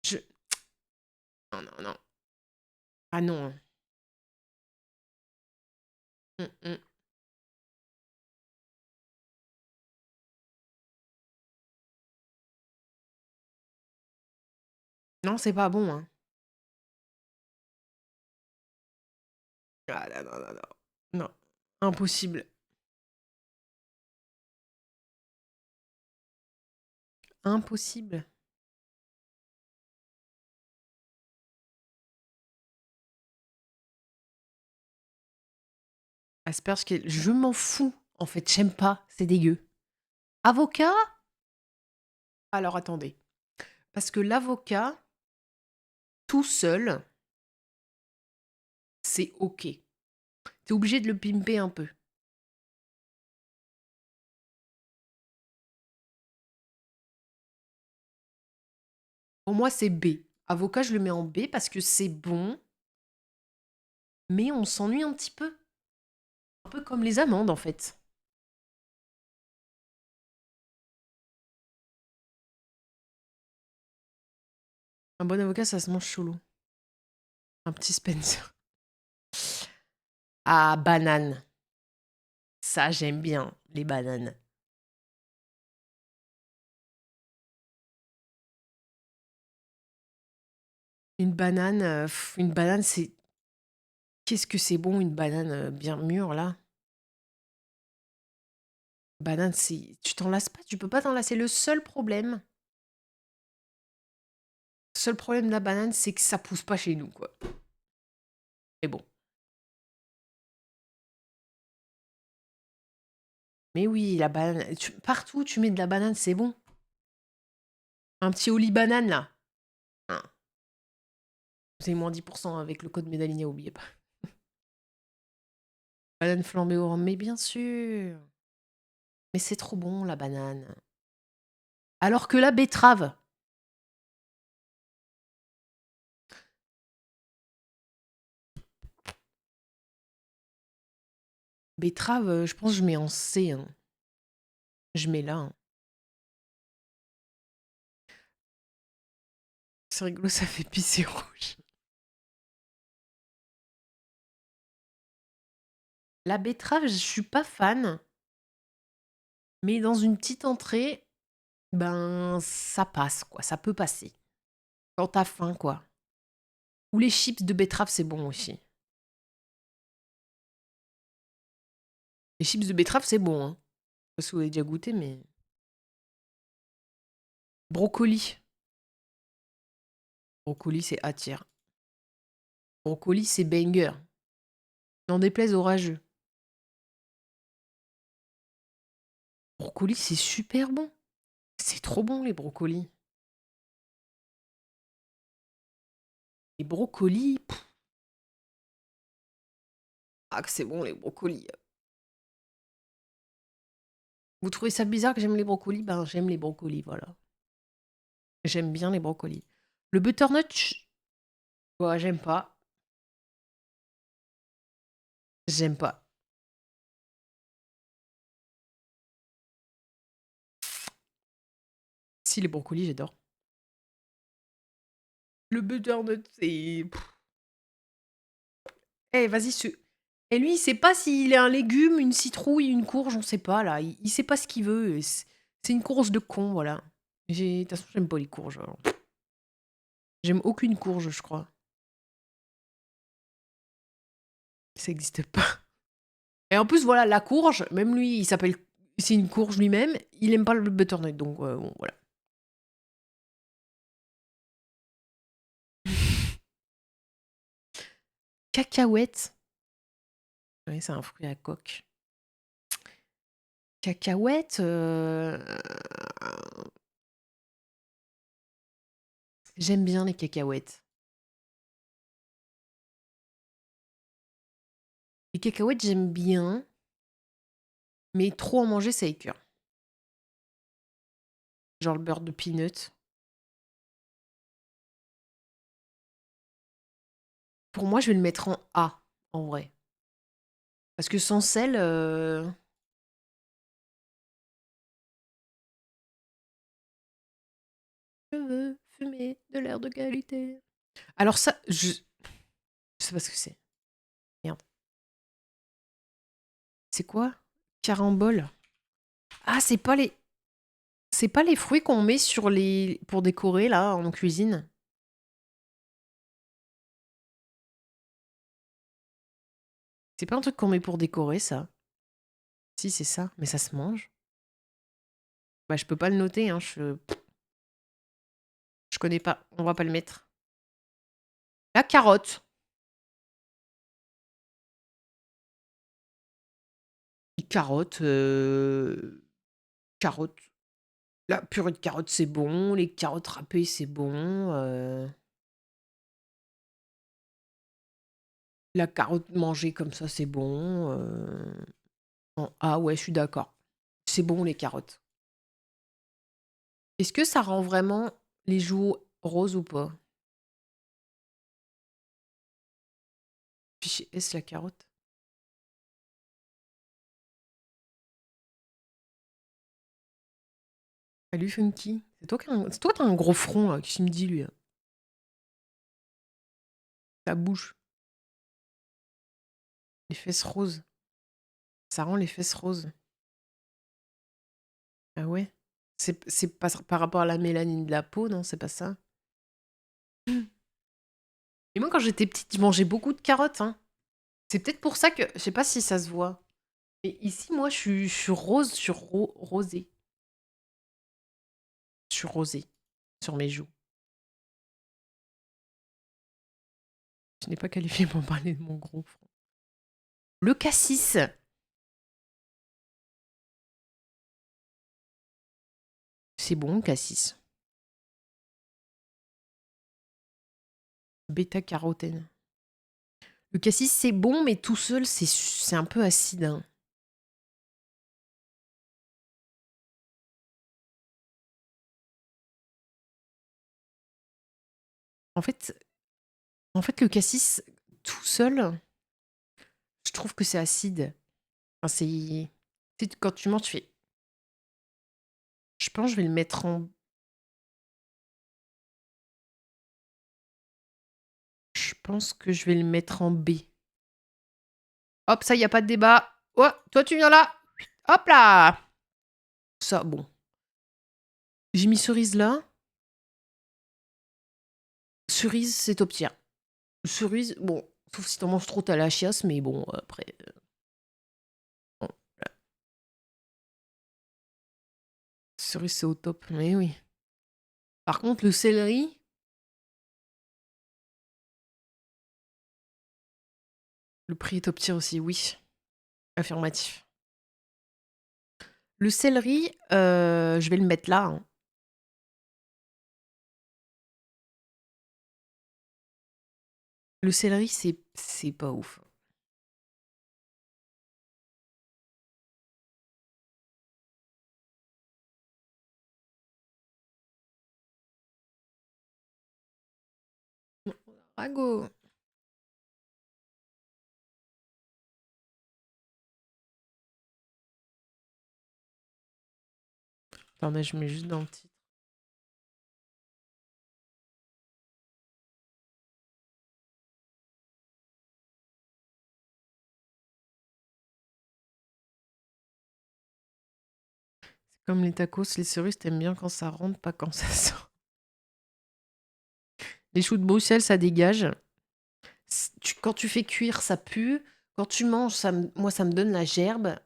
Speaker 1: Je... Non, non, non. Ah non. Hum, hum. Non, c'est pas bon, hein. Ah non, non, non, non. Non. Impossible. Impossible. Asperge, je m'en fous. En fait, j'aime pas. C'est dégueu. Avocat? Alors attendez. Parce que l'avocat, tout seul, c'est OK. T'es obligé de le pimper un peu. Pour moi, c'est B. Avocat, je le mets en B parce que c'est bon, mais on s'ennuie un petit peu. Un peu comme les amandes, en fait. Un bon avocat, ça se mange solo. Un petit Spencer. Ah, banane. Ça, j'aime bien, les bananes. Une banane, c'est... Qu'est-ce que c'est bon, une banane bien mûre, là? Banane, c'est... Tu t'en lasses pas, tu peux pas t'en lasser. Le seul problème de la banane, c'est que ça pousse pas chez nous, quoi. Mais bon. Mais oui, la banane... Partout, tu mets de la banane, c'est bon. Un petit oli banane, là. Hein. C'est moins 10% avec le code Médaligna, oubliez pas. Banane flambée au rhum, mais bien sûr. Mais c'est trop bon, la banane. Alors que la betterave... Betterave, je pense que je mets en C, hein. Je mets là, hein. C'est rigolo, ça fait pisser rouge. La betterave, je suis pas fan, mais dans une petite entrée, ben, ça passe, quoi. Ça peut passer. Quand t'as faim, quoi. Ou les chips de betterave, c'est bon aussi. Les chips de betterave, c'est bon, hein. Je sais pas si vous avez déjà goûté, mais... Brocoli. Brocoli, c'est attire. Brocoli, c'est banger. N'en déplaise aux rageux. Brocoli, c'est super bon. C'est trop bon, les brocolis. Les brocolis, ah, que c'est bon, les brocolis. Vous trouvez ça bizarre que j'aime les brocolis? Ben, j'aime les brocolis, voilà. J'aime bien les brocolis. Le butternut, ouais, j'aime pas. J'aime pas. Si, les brocolis, j'adore. Le butternut, c'est... Eh, vas-y, Et lui, il sait pas s'il est un légume, une citrouille, une courge, on sait pas, là. Il sait pas ce qu'il veut. C'est une courge de con, voilà. De toute façon, j'aime pas les courges. Alors. J'aime aucune courge, je crois. Ça existe pas. Et en plus, voilà, la courge, même lui, il s'appelle... C'est une courge lui-même, il aime pas le butternut, donc bon, voilà. Cacahuète. Oui, c'est un fruit à coque. Cacahuète. J'aime bien les cacahuètes. Les cacahuètes, j'aime bien. Mais trop en manger, ça écœure. Genre le beurre de peanut. Pour moi, je vais le mettre en A, en vrai. Parce que sans sel... Je veux fumer de l'air de qualité. Alors ça, je sais pas ce que c'est. Merde. C'est quoi? Carambole. Ah, c'est pas les... C'est pas les fruits qu'on met sur les... pour décorer, là, en cuisine? C'est pas un truc qu'on met pour décorer, ça? Si, c'est ça. Mais ça se mange? Bah, je peux pas le noter, hein. Je connais pas. On va pas le mettre. La carotte. Carotte. Carotte. La purée de carottes, c'est bon. Les carottes râpées, c'est bon. La carotte mangée comme ça, c'est bon. Ah ouais, je suis d'accord. C'est bon, les carottes. Est-ce que ça rend vraiment les joues roses ou pas? Fichier S, la carotte. Salut Funky. C'est toi qui as un gros front, là. Qu'est-ce qu'il me dit, lui? Ta bouche. Les fesses roses. Ça rend les fesses roses. Ah ouais? C'est pas par rapport à la mélanine de la peau, non? C'est pas ça? Et moi, quand j'étais petite, je mangeais beaucoup de carottes, hein. C'est peut-être pour ça que... Je sais pas si ça se voit. Mais ici, moi, je suis rose, je suis rosée. Je suis rosée sur mes joues. Je n'ai pas qualifié pour parler de mon gros front. Le cassis. C'est bon, le cassis. Bêta-carotène. Le cassis, c'est bon, mais tout seul, c'est un peu acide, hein. En fait, le cassis, tout seul, je trouve que c'est acide. Enfin, quand tu manges, tu fais. Je pense que je vais le mettre en. Je pense que je vais le mettre en B. Hop, ça, il n'y a pas de débat. Oh, toi, tu viens là. Hop là. Ça, bon. J'ai mis cerise là. Cerise, c'est top tier. Cerise, bon, sauf si t'en manges trop, t'as la chiasse, mais bon, après. Bon, voilà. Cerise, c'est au top, mais oui. Par contre, le céleri. Le prix est top tier aussi, oui. Affirmatif. Le céleri, je vais le mettre là. Hein. Le céleri, c'est pas ouf. Rago. Attendez, je mets juste dans le titre. C'est comme les tacos, les cerises, t'aimes bien quand ça rentre, pas quand ça sort. Les choux de Bruxelles, ça dégage. Quand tu fais cuire, ça pue. Quand tu manges, moi, ça me donne la gerbe.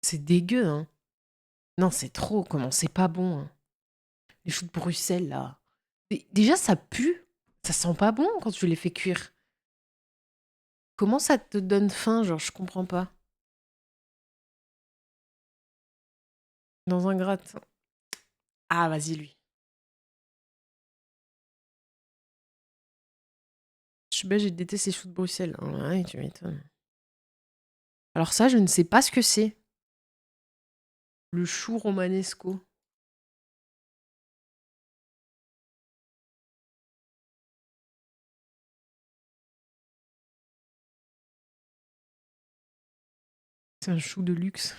Speaker 1: C'est dégueu, hein. Non, c'est trop. Comment c'est pas bon, hein. Les choux de Bruxelles, là. Déjà, ça pue. Ça sent pas bon quand tu les fais cuire. Comment ça te donne faim, genre, je comprends pas. Dans un gratin. Ah, vas-y, lui. Je suis belge, je déteste les choux de Bruxelles. Ah ouais, tu m'étonnes. Alors ça, je ne sais pas ce que c'est. Le chou romanesco. C'est un chou de luxe.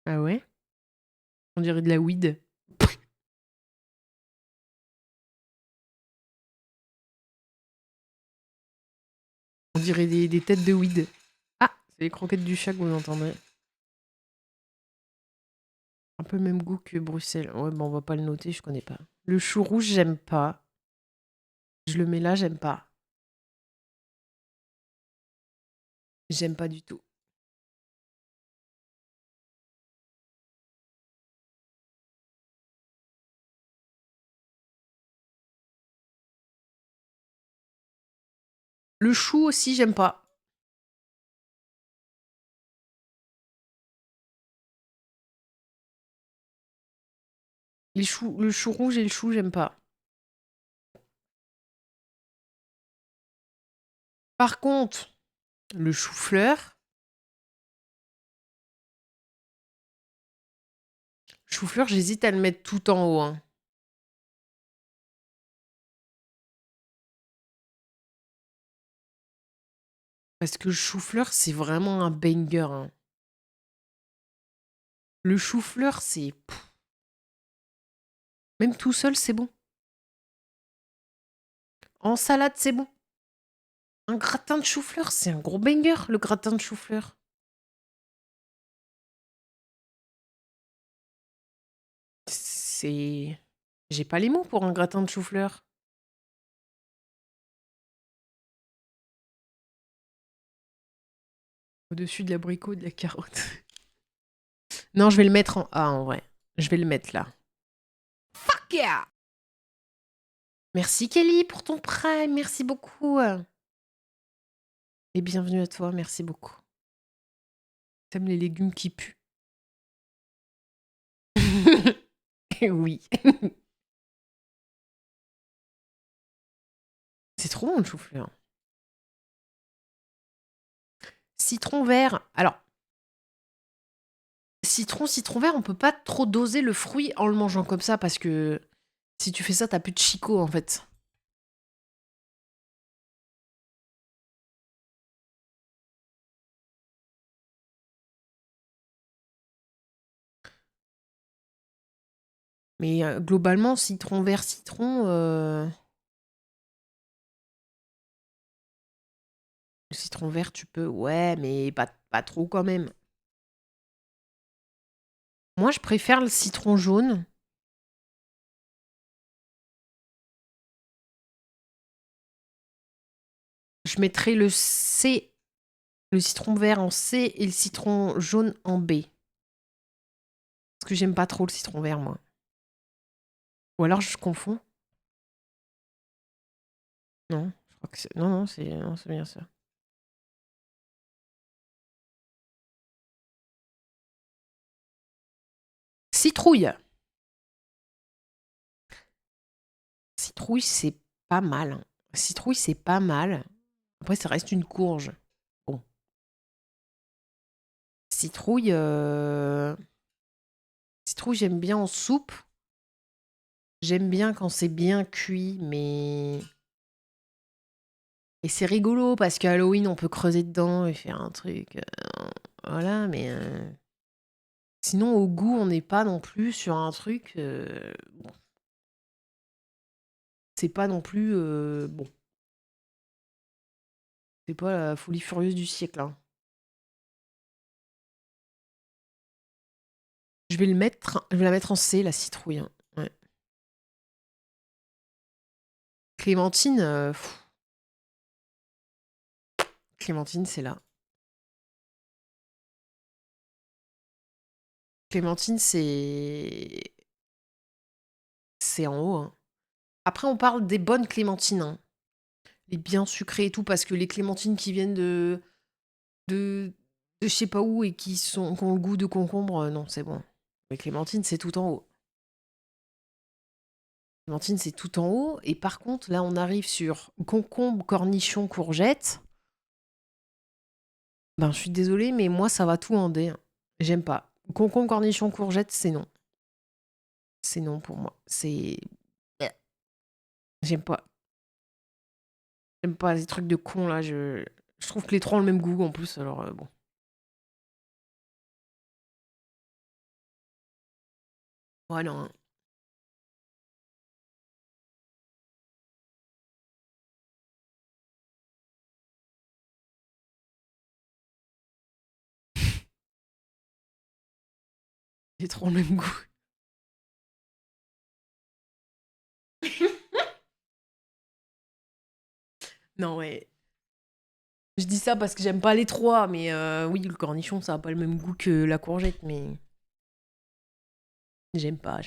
Speaker 1: Ah ouais? On dirait de la weed. On dirait des têtes de weed. Ah, c'est les croquettes du chat que vous entendrez. Un peu le même goût que Bruxelles. Ouais, bon, on va pas le noter, je connais pas. Le chou rouge, j'aime pas. Je le mets là, j'aime pas. J'aime pas du tout. Le chou aussi, j'aime pas. Le chou rouge et le chou, j'aime pas. Par contre, le chou-fleur. Chou-fleur, j'hésite à le mettre tout en haut. Hein. Parce que le chou-fleur, c'est vraiment un banger. Hein. Le chou-fleur, c'est. Même tout seul, c'est bon. En salade, c'est bon. Un gratin de chou-fleur, c'est un gros banger, le gratin de chou-fleur. C'est. J'ai pas les mots pour un gratin de chou-fleur. Au-dessus de l'abricot, de la carotte. Non, je vais le mettre en A en vrai. Je vais le mettre là.
Speaker 3: Fuck yeah!
Speaker 1: Merci Kelly pour ton prime. Merci beaucoup. Et bienvenue à toi. Merci beaucoup. T'aimes les légumes qui puent. Oui. C'est trop bon le chou-fleur. Citron vert. Alors, citron vert, on peut pas trop doser le fruit en le mangeant comme ça parce que si tu fais ça, t'as plus de chicot en fait. Mais globalement, citron vert, citron, le citron vert, tu peux, ouais, mais pas trop quand même. Moi, je préfère le citron jaune. Je mettrais le citron vert en C et le citron jaune en B. Parce que j'aime pas trop le citron vert, moi. Ou alors je confonds. Non, je crois que c'est. Non, c'est bien ça. Citrouille. Citrouille, c'est pas mal, hein. Citrouille, c'est pas mal. Après, ça reste une courge. Bon. Citrouille, citrouille, j'aime bien en soupe. J'aime bien quand c'est bien cuit, mais. Et c'est rigolo parce qu'à Halloween, on peut creuser dedans et faire un truc. Voilà, mais. Sinon, au goût, on n'est pas non plus sur un truc. Bon, c'est pas non plus. Bon, c'est pas la folie furieuse du siècle, hein. Je vais la mettre en C, la citrouille, hein. Ouais. Clémentine, Clémentine, c'est là. Clémentine, c'est en haut, hein. Après, on parle des bonnes clémentines, hein. Les bien sucrées et tout, parce que les clémentines qui viennent de je sais pas où et qui ont le goût de concombre, non, c'est bon. Les clémentines, c'est tout en haut. Clémentine, c'est tout en haut. Et par contre, là, on arrive sur concombre, cornichon, courgette. Ben, je suis désolée, mais moi, ça va tout en D, hein. J'aime pas. Concombre, cornichon, courgette, c'est non. C'est non pour moi. C'est. J'aime pas. J'aime pas les trucs de con, là. Je trouve que les trois ont le même goût, en plus, alors bon. Ouais, non, hein. Les trois ont le même goût. Non, ouais. Je dis ça parce que j'aime pas les trois, mais oui, le cornichon, ça a pas le même goût que la courgette, mais j'aime pas.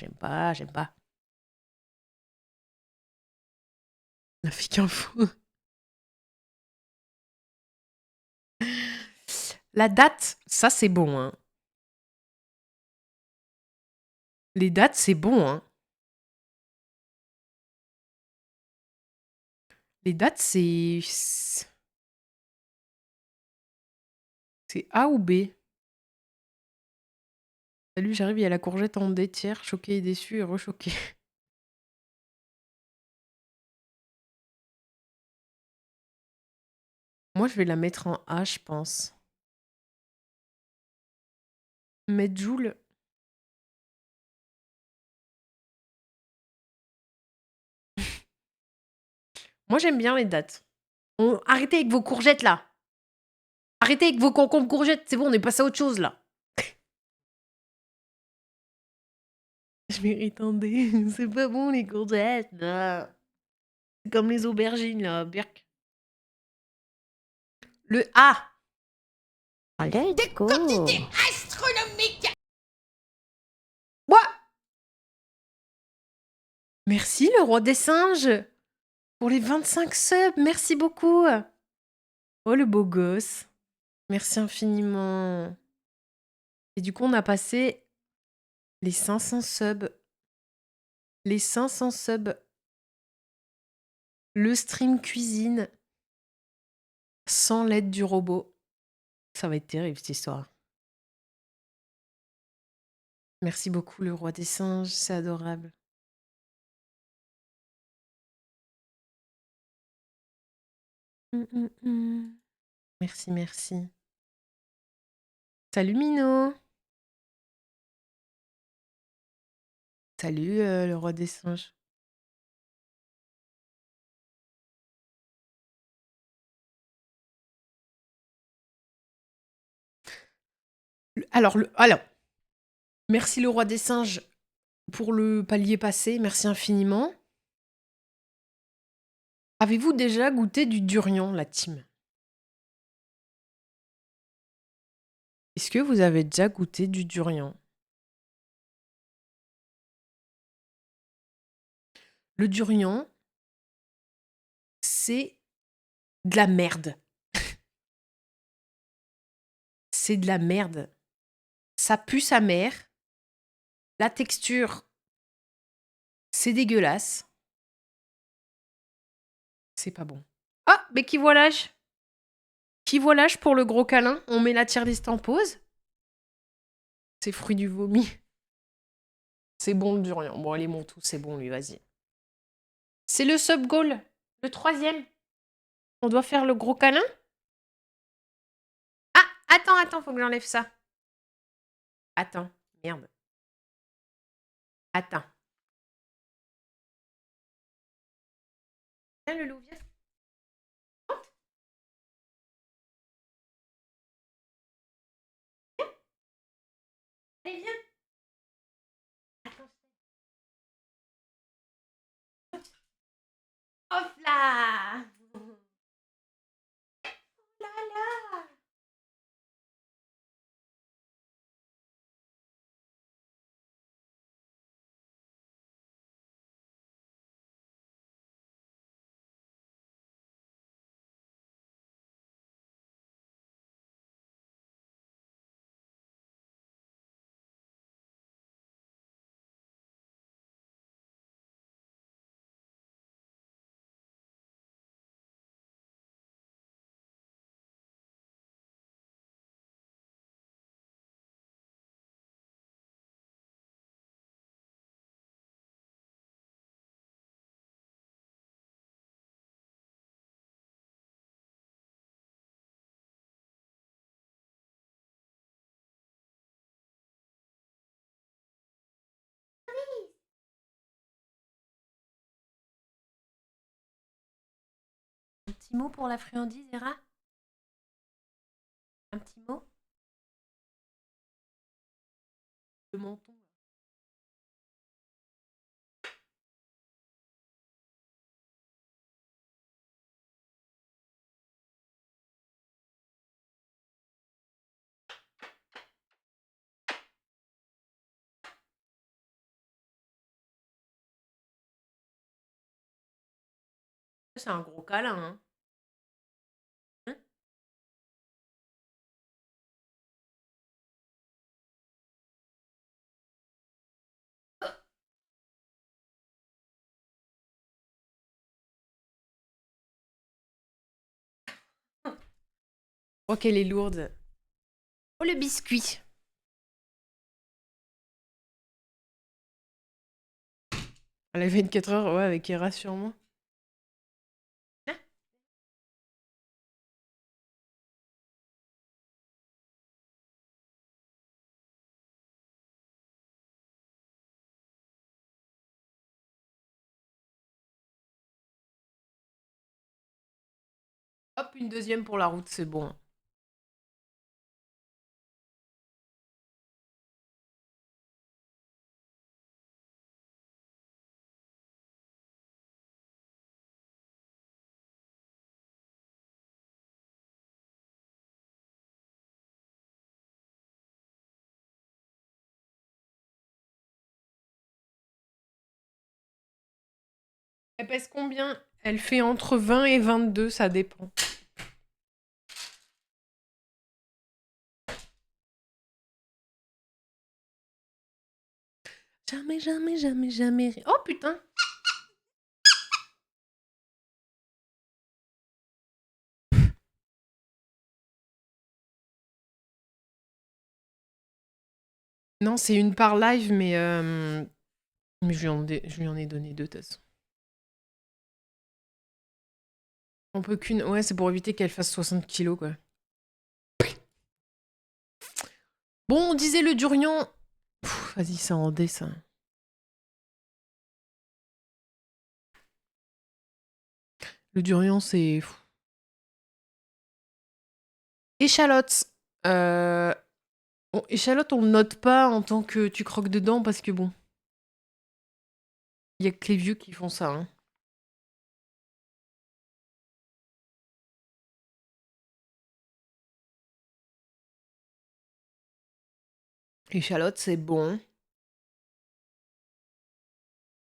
Speaker 1: La fille info. La date, ça c'est bon, hein. Les dates, c'est bon, hein. Les dates, c'est A ou B? Salut, j'arrive, il y a la courgette en D tiers, choqué et déçu et rechoqué. Moi, je vais la mettre en A, je pense. Medjool. Moi, j'aime bien les dates. Arrêtez avec vos courgettes, là. Arrêtez avec vos concombres courgettes. C'est bon, on est passé à autre chose, là. Je mérite un D. C'est pas bon, les courgettes, là. C'est comme les aubergines, là, Berk. Le A.
Speaker 2: Let's go.
Speaker 3: Quantité astronomique.
Speaker 1: What? Merci, le roi des singes, pour les 25 subs. Merci beaucoup. Oh, le beau gosse. Merci infiniment. Et du coup, on a passé les 500 subs. Les 500 subs. Le stream cuisine. Sans l'aide du robot. Ça va être terrible, cette histoire. Merci beaucoup, le roi des singes. C'est adorable. Merci, merci. Salut, Mino. Salut, le roi des singes. Alors, merci le roi des singes pour le palier passé, merci infiniment. Avez-vous déjà goûté du durian, la team? Est-ce que vous avez déjà goûté du durian? Le durian, c'est de la merde. C'est de la merde. Ça pue sa mère. La texture, c'est dégueulasse. C'est pas bon. Ah, mais qui voilà-je? Qui voilà-je pour le gros câlin? On met la tier list en pause. C'est fruit du vomi. C'est bon le durian. Bon, allez, mon tout, c'est bon, lui, vas-y. C'est le sub-goal. Le 3e. On doit faire le gros câlin? Ah, attends, faut que j'enlève ça. Attends, merde. Attends. Viens, le loup, viens. Monte. Allez, viens. Attends. Hop là. Oh là là. Un petit mot pour la friandise, Hera? Un petit mot? Le menton. C'est un gros câlin, hein. Hein? Oh, qu'elle est lourde. Oh, le biscuit. Elle avait 24 heures, ouais, avec Hera sûrement. Hein? Hop, une deuxième pour la route, c'est bon. Elle pèse combien? Elle fait entre 20 et 22, ça dépend. Jamais, jamais, jamais, jamais. Oh putain! Non, c'est une par live, mais je lui en ai donné 2 de toute façon. On peut qu'une. Ouais, c'est pour éviter qu'elle fasse 60 kilos, quoi. Bon, on disait le durian. Vas-y, c'est en dessin. Le durian, c'est... Échalote. Bon, échalote, on le note pas en tant que tu croques dedans parce que bon, il y a que les vieux qui font ça. Hein. Échalote, c'est bon.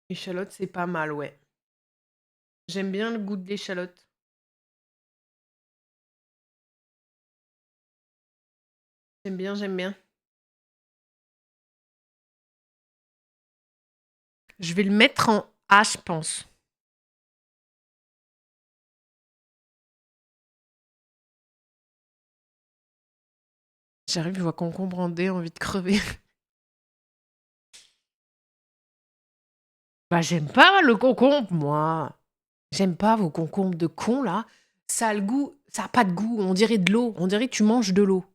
Speaker 1: Échalote, c'est pas mal, ouais. J'aime bien le goût de l'échalote. J'aime bien, j'aime bien. Je vais le mettre en A, je pense. J'arrive, je vois concombre en D, envie de crever. Bah, j'aime pas le concombre, moi. J'aime pas vos concombres de con, là. Ça a le goût... Ça a pas de goût. On dirait de l'eau. On dirait que tu manges de l'eau.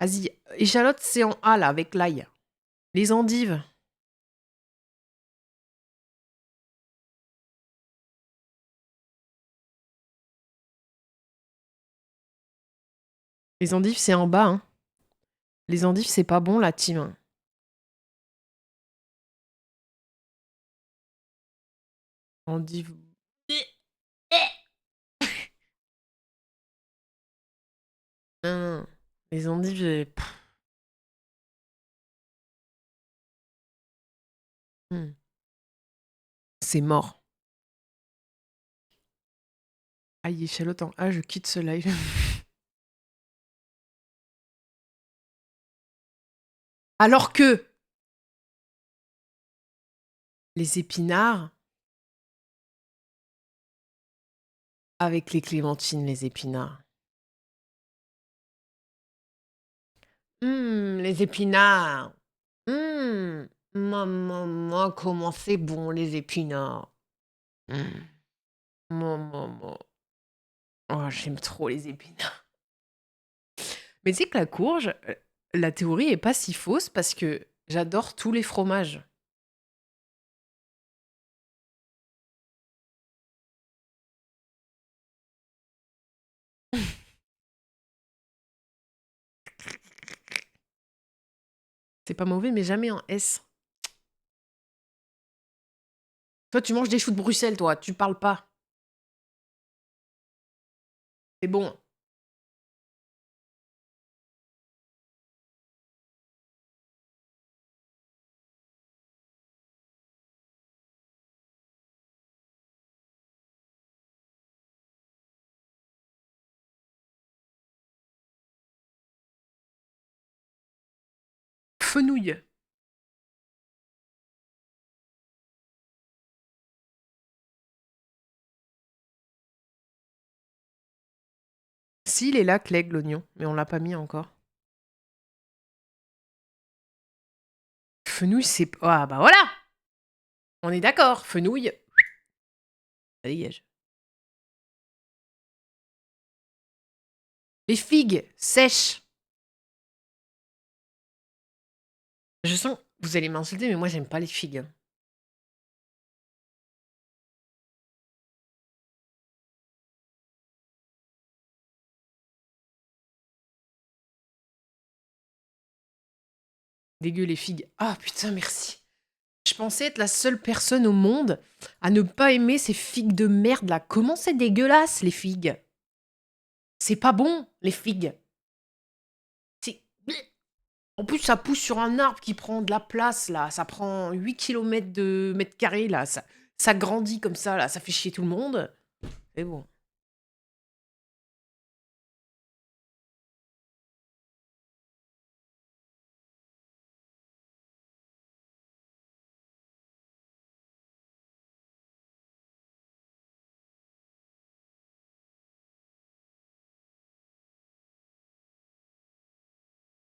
Speaker 1: Vas-y. Échalote, c'est en A, là, avec l'ail. Les endives. Les endives, c'est en bas, hein. Les endives, c'est pas bon, la team. Hein. Endives... Non, non. Les endives, c'est mort. Aïe, échalote en A, je quitte ce live. Alors que les épinards, avec les clémentines, les épinards. Les épinards. Maman, comment c'est bon, les épinards. Maman. Oh, j'aime trop les épinards. Mais tu sais que la courge, la théorie est pas si fausse parce que j'adore tous les fromages. C'est pas mauvais, mais jamais en S. Toi, tu manges des choux de Bruxelles, toi. Tu parles pas. C'est bon. Fenouil. Si, il est là, Clegg, l'oignon. Mais on l'a pas mis encore. Fenouil, c'est... Ah, bah voilà. On est d'accord. Fenouil. Ça dégage. Les figues sèches. Je sens... Vous allez m'insulter, mais moi, j'aime pas les figues. Dégueu, les figues. Ah, putain, merci. Je pensais être la seule personne au monde à ne pas aimer ces figues de merde, là. Comment c'est dégueulasse, les figues? C'est pas bon, les figues. C'est... En plus, ça pousse sur un arbre qui prend de la place, là. Ça prend 8 km de mètres carrés, là. Ça grandit comme ça, là. Ça fait chier tout le monde. Mais bon.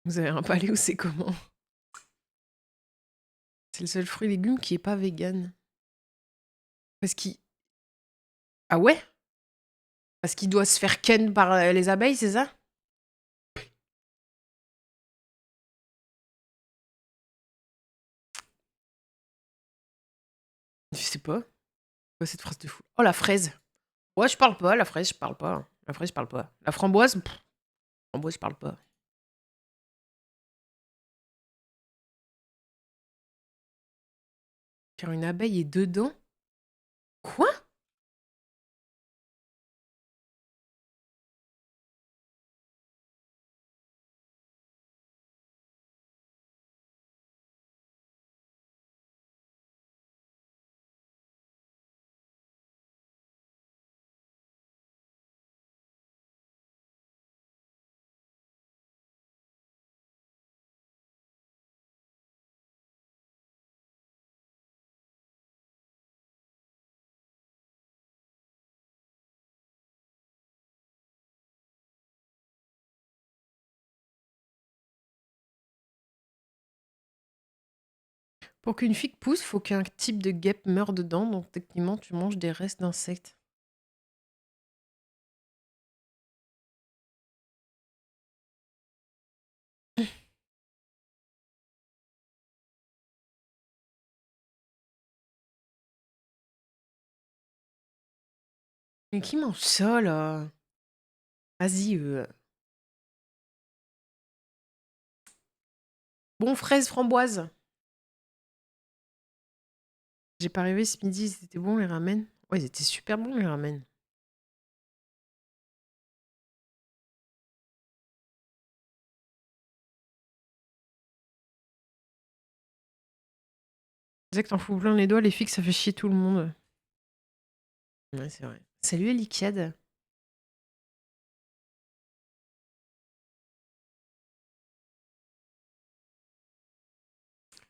Speaker 1: Vous avez un paléo, c'est comment? C'est le seul fruit et légume qui est pas vegan. Parce qu'il... Ah ouais? Parce qu'il doit se faire ken par les abeilles, c'est ça? Je sais pas. Quoi cette phrase de fou? Oh, la fraise. Ouais, je parle pas. La fraise, je parle pas. La fraise, je parle pas. La framboise, framboise, je parle pas. Car une abeille est dedans. Quoi? Pour qu'une figue pousse, faut qu'un type de guêpe meure dedans. Donc techniquement, tu manges des restes d'insectes. Mais qui mange ça, là? Vas-y. Bon, fraise, framboise. J'ai pas rêvé ce midi, c'était bon les ramen. Ouais, ils étaient super bons les ramen. Tu sais que t'en fous plein les doigts, les figues, ça fait chier tout le monde. Ouais, c'est vrai. Salut Elikiad.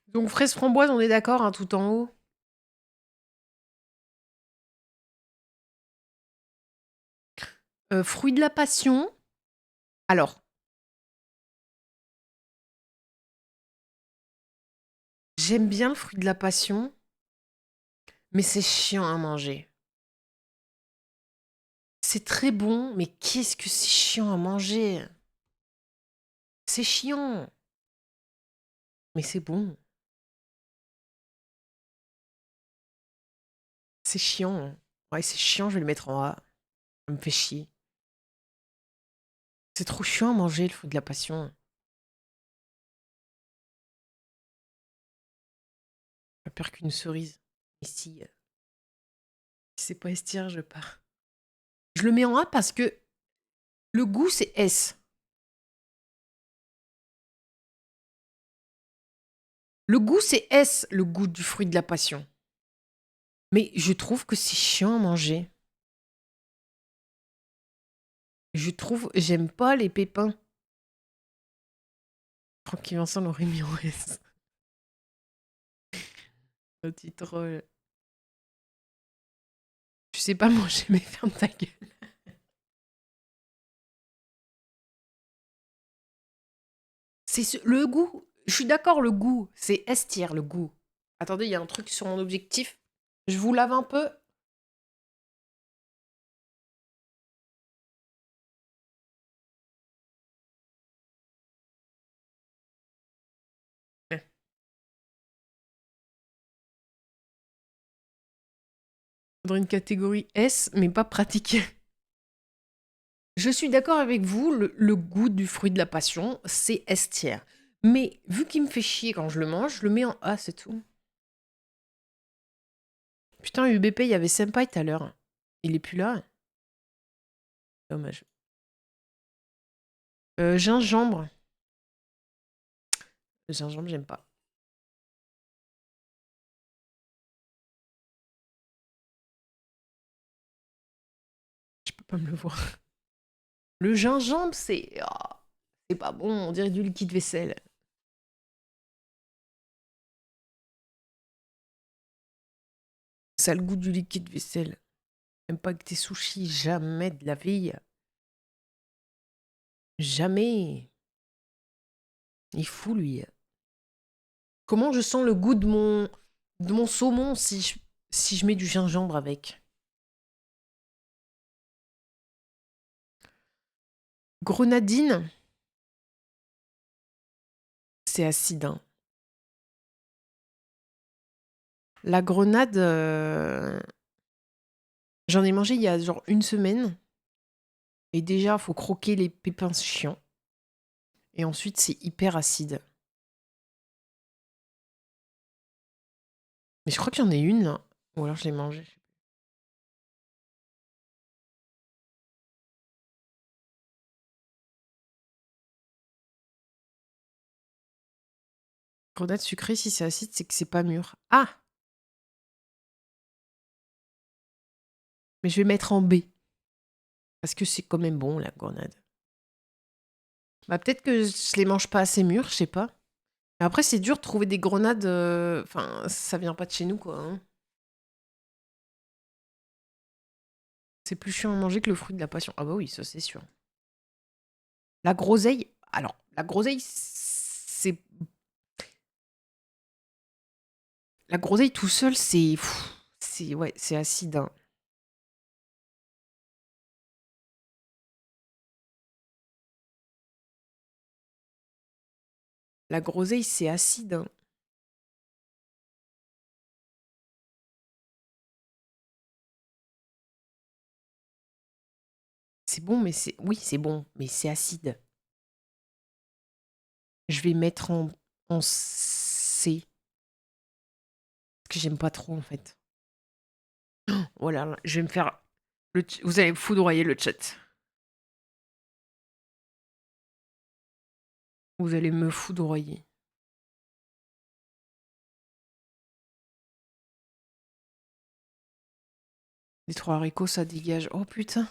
Speaker 1: Donc fraise framboise, on est d'accord, hein, tout en haut. Fruit de la passion. Alors, j'aime bien le fruit de la passion, mais c'est chiant à manger. C'est très bon, mais qu'est-ce que c'est chiant à manger? C'est chiant, mais c'est bon. C'est chiant. Ouais, c'est chiant, je vais le mettre en A. Ça me fait chier. C'est trop chiant à manger, le fruit de la passion. Pas peur qu'une cerise. Ici, si c'est pas estière, je pars. Je le mets en A parce que le goût, c'est S. Le goût, c'est S, le goût du fruit de la passion. Mais je trouve que c'est chiant à manger. J'aime pas les pépins. Tranquille Vincent l'aurait mis en S. Petit troll. Tu sais pas manger, mais ferme ta gueule. Le goût. Je suis d'accord, le goût. C'est S tier, le goût. Attendez, il y a un truc sur mon objectif. Je vous lave un peu. Dans une catégorie S, mais pas pratique. Je suis d'accord avec vous, le goût du fruit de la passion, c'est S tier. Mais vu qu'il me fait chier quand je le mange, je le mets en A, c'est tout. Putain, UBP, il y avait Senpai tout à l'heure. Il est plus là. Dommage. Gingembre. Le gingembre, j'aime pas. Je peux pas me le voir. Le gingembre, c'est pas bon, on dirait du liquide vaisselle. Ça a le goût du liquide vaisselle. J'aime pas que tes sushis, jamais de la vie. Jamais. Il est fou, lui. Comment je sens le goût de mon saumon si je mets du gingembre avec? Grenadine, c'est acide, hein. La grenade, J'en ai mangé il y a genre une semaine. Et déjà, faut croquer les pépins chiants. Et ensuite, c'est hyper acide. Mais je crois qu'il y en a une, là. Ou alors je l'ai mangée. Grenade sucrée, si c'est acide, c'est que c'est pas mûr. Ah! Mais je vais mettre en B. Parce que c'est quand même bon, la grenade. Bah, peut-être que je les mange pas assez mûres, je sais pas. Mais après, c'est dur de trouver des grenades. Enfin, ça vient pas de chez nous, quoi. Hein. C'est plus chiant à manger que le fruit de la passion. Ah bah oui, ça c'est sûr. La groseille. Alors, la groseille, c'est. La groseille tout seul, c'est. C'est ouais, c'est acide. Hein. La groseille, c'est acide. Hein. C'est bon, mais c'est. Oui, c'est bon, mais c'est acide. Je vais mettre en C. Parce que j'aime pas trop, en fait. Voilà, là, je vais me faire. Vous allez me foudroyer le chat. Vous allez me foudroyer. Les 3 haricots, ça dégage. Oh putain.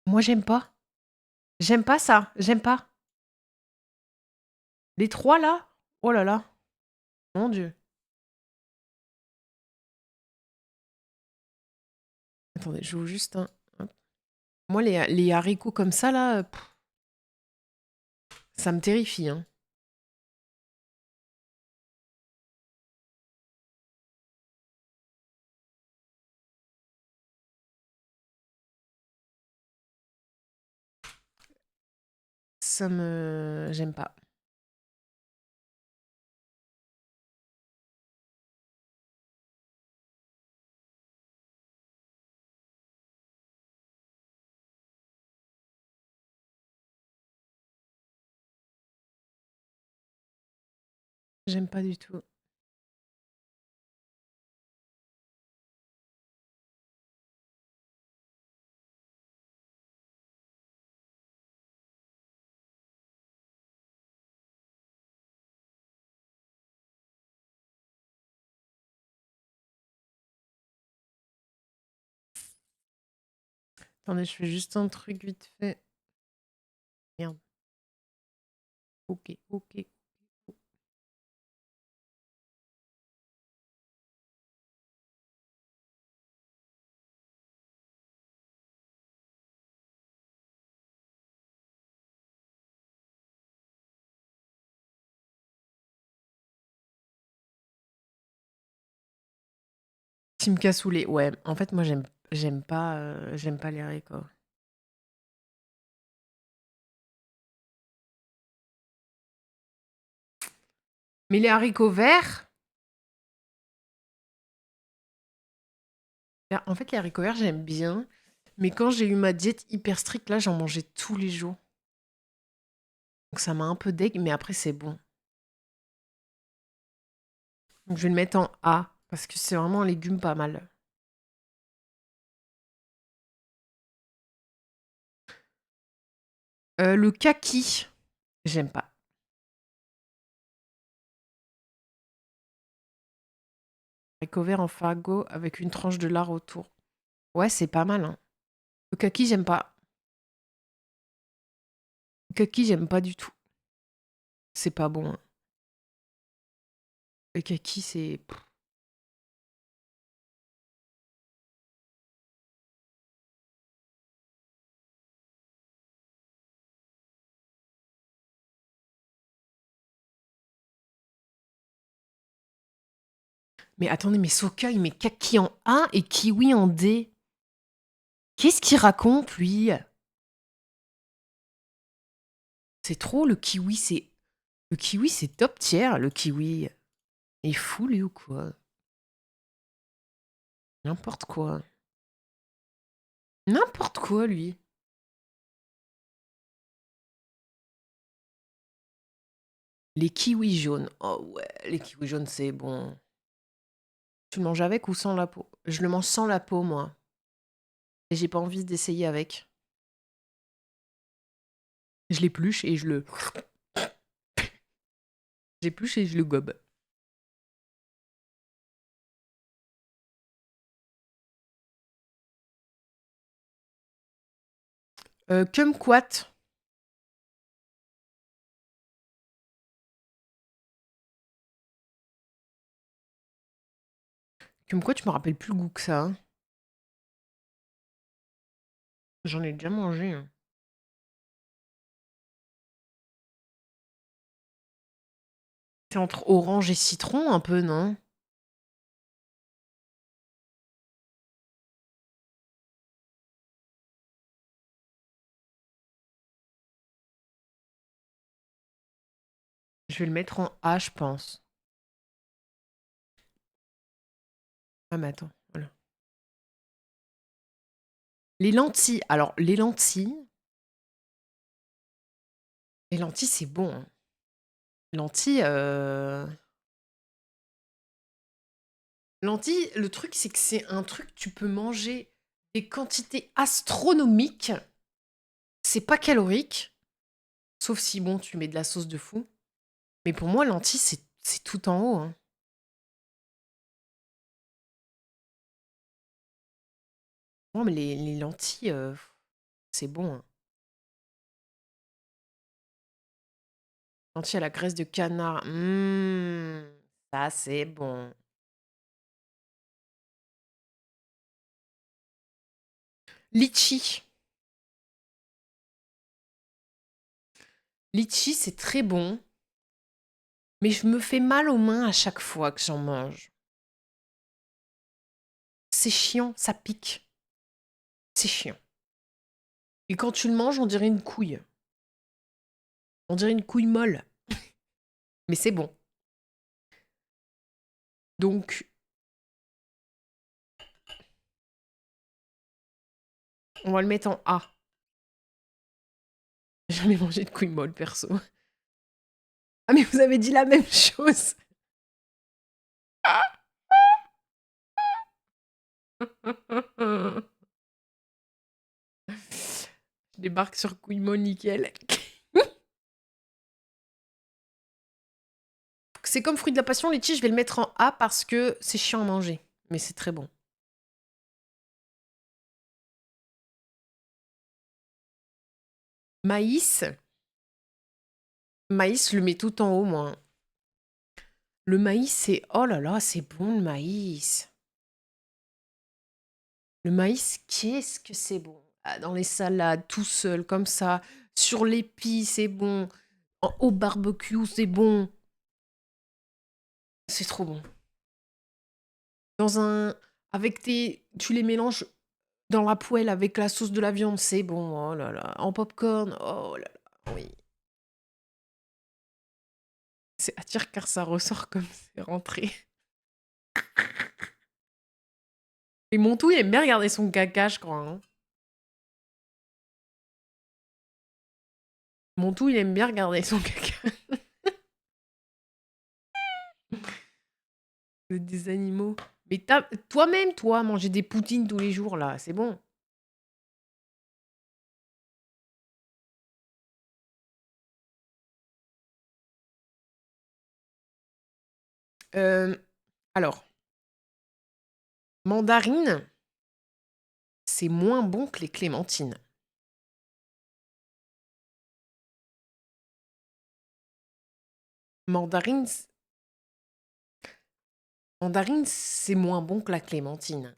Speaker 1: Moi, j'aime pas. J'aime pas ça. J'aime pas. Les 3 là. Oh là là. Mon Dieu. Attendez, je vous juste un. Hop. Moi, les haricots comme ça, là, ça me terrifie. Hein. Ça me. J'aime pas. J'aime pas du tout. Attendez, je fais juste un truc vite fait. Merde. Ok, ok. Team cassoulet. Ouais, en fait, moi, j'aime pas les haricots. Mais les haricots verts. En fait, les haricots verts, j'aime bien. Mais quand j'ai eu ma diète hyper stricte, là, j'en mangeais tous les jours. Donc ça m'a un peu deg, mais après, c'est bon. Donc je vais le mettre en A, parce que c'est vraiment un légume pas mal. Le kaki, j'aime pas. Haricots verts en fargo avec une tranche de lard autour. Ouais, c'est pas mal. Hein. Le kaki, j'aime pas. Le kaki, j'aime pas du tout. C'est pas bon. Hein. Le kaki, c'est... Mais attendez, mais Soka, il met kaki en A et kiwi en D. Qu'est-ce qu'il raconte, lui? C'est trop, le kiwi, c'est... Le kiwi, c'est top tier, le kiwi. Il est fou, lui, ou quoi? N'importe quoi. N'importe quoi, lui. Les kiwis jaunes. Oh ouais, les kiwis jaunes, c'est bon. Tu le manges avec ou sans la peau? Je le mange sans la peau, moi. Et j'ai pas envie d'essayer avec. Je l'épluche et je le... J'épluche et je le gobe. Kumquat. Kumquat, tu me rappelles plus le goût que ça. Hein. J'en ai déjà mangé. Hein. C'est entre orange et citron, un peu, non? Je vais le mettre en A, je pense. Ah, mais attends, voilà. Les lentilles. Alors, les lentilles, c'est bon. Hein. Lentilles, lentilles, le truc, c'est que c'est un truc que tu peux manger des quantités astronomiques. C'est pas calorique. Sauf si, bon, tu mets de la sauce de fou. Mais pour moi, lentilles, c'est tout en haut. Hein. Non, mais les lentilles, c'est bon. Hein. Lentilles à la graisse de canard. Ça, c'est bon. Litchi. Litchi, c'est très bon. Mais je me fais mal aux mains à chaque fois que j'en mange. C'est chiant, ça pique. C'est chiant. Et quand tu le manges, on dirait une couille. On dirait une couille molle. Mais c'est bon. Donc, on va le mettre en A. J'ai jamais mangé de couille molle, perso. Ah, mais vous avez dit la même chose. Je débarque sur couille molle, nickel. C'est comme fruit de la passion, litchi, je vais le mettre en A parce que c'est chiant à manger. Mais c'est très bon. Maïs. Maïs, je le mets tout en haut, moi. Le maïs, c'est... Oh là là, c'est bon, le maïs. Le maïs, qu'est-ce que c'est bon. Ah, dans les salades, tout seul, comme ça. Sur l'épi, c'est bon. Au barbecue, c'est bon. C'est trop bon. Dans un... Avec tes... Tu les mélanges dans la poêle avec la sauce de la viande, c'est bon. Oh là là. En popcorn, oh là là. Oui. C'est attire car ça ressort comme c'est rentré. Et Montou, il aime bien regarder son caca, je crois. Hein. Montou, il aime bien regarder son caca. Des animaux. Mais toi-même, toi, manger des poutines tous les jours, là, c'est bon. Alors, mandarine, c'est moins bon que les clémentines. Mandarine, mandarine, c'est moins bon que la clémentine.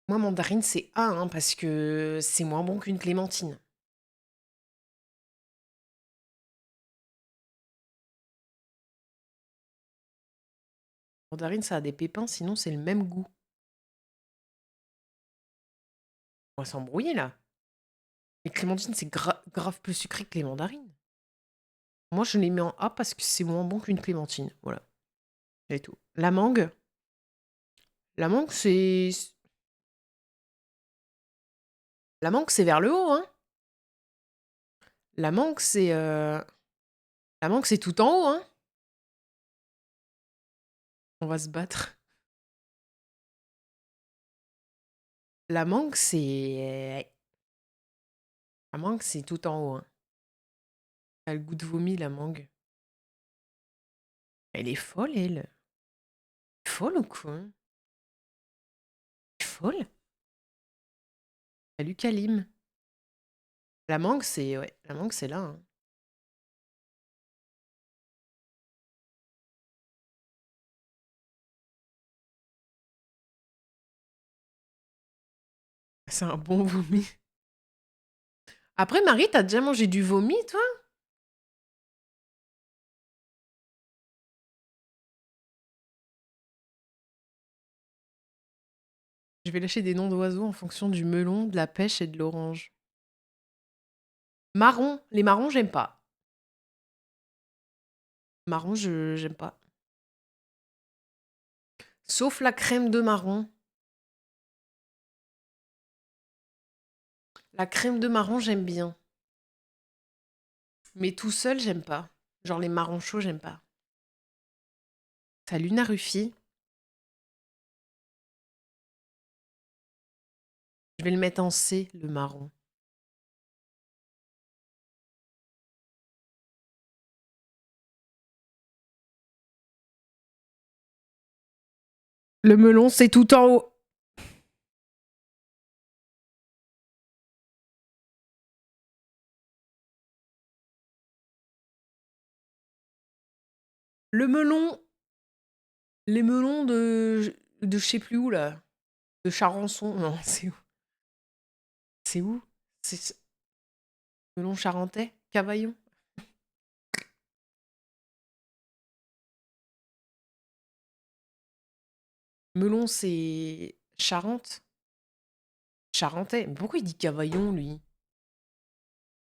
Speaker 1: Moi, mandarine, c'est A, hein, parce que c'est moins bon qu'une clémentine. Mandarine, ça a des pépins, sinon c'est le même goût. On va s'embrouiller, là. Les clémentines, c'est grave plus sucré que les mandarines. Moi, je les mets en A parce que c'est moins bon qu'une clémentine. Voilà, c'est tout. La mangue, c'est... La mangue, c'est vers le haut, hein. La mangue, c'est... La mangue, c'est tout en haut, hein. On va se battre. La mangue, c'est... La mangue, c'est tout en haut, hein. Elle a le goût de vomi, la mangue. Elle est folle, elle. Folle ou quoi? Folle? Salut Kalim. La mangue, c'est... Ouais, la mangue, c'est là, hein. C'est un bon vomi. Après, Marie, t'as déjà mangé du vomi, toi? Je vais lâcher des noms d'oiseaux en fonction du melon, de la pêche et de l'orange. Marron. Les marrons, j'aime pas. Marron, j'aime pas. Sauf la crème de marron. La crème de marron, j'aime bien. Mais tout seul, j'aime pas. Genre les marrons chauds, j'aime pas. Salut Narufi. Je vais le mettre en C, le marron. Le melon, c'est tout en haut. Le melon. Les melons de je sais plus où, là. De Charançon. Non, c'est où? C'est où? C'est melon charentais? Cavaillon? Melon, c'est Charente? Charentais. Mais pourquoi il dit Cavaillon, lui?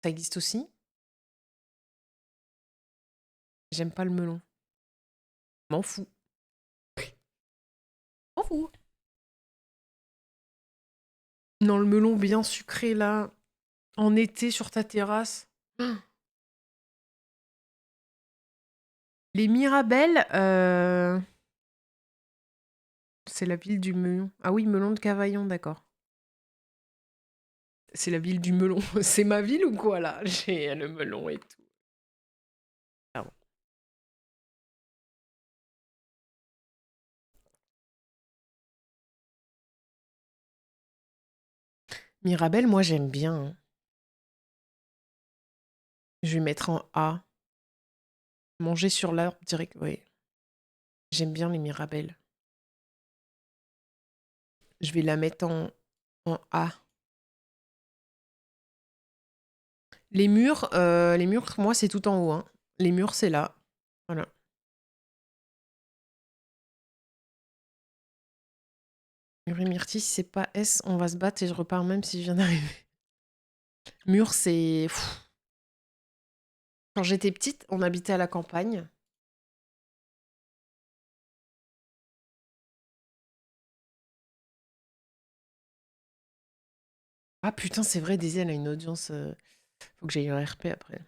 Speaker 1: Ça existe aussi? J'aime pas le melon. M'en fous. M'en fous. Non, le melon bien sucré, là, en été sur ta terrasse. Les Mirabelles, c'est la ville du melon. Ah oui, melon de Cavaillon, d'accord. C'est la ville du melon. C'est ma ville ou quoi, là? J'ai le melon et tout. Pardon. Mirabelle, moi, j'aime bien, hein. Je vais mettre en A. Manger sur l'arbre direct, oui. J'aime bien les Mirabelles. Je vais la mettre en A. Les murs, moi, c'est tout en haut, hein. Les murs, c'est là. Voilà. Mur et myrtille, si c'est pas S, on va se battre et je repars même si je viens d'arriver. Mur, c'est... Quand j'étais petite, on habitait à la campagne. Ah putain, c'est vrai, Daisy, elle a une audience. Faut que j'aille en RP après.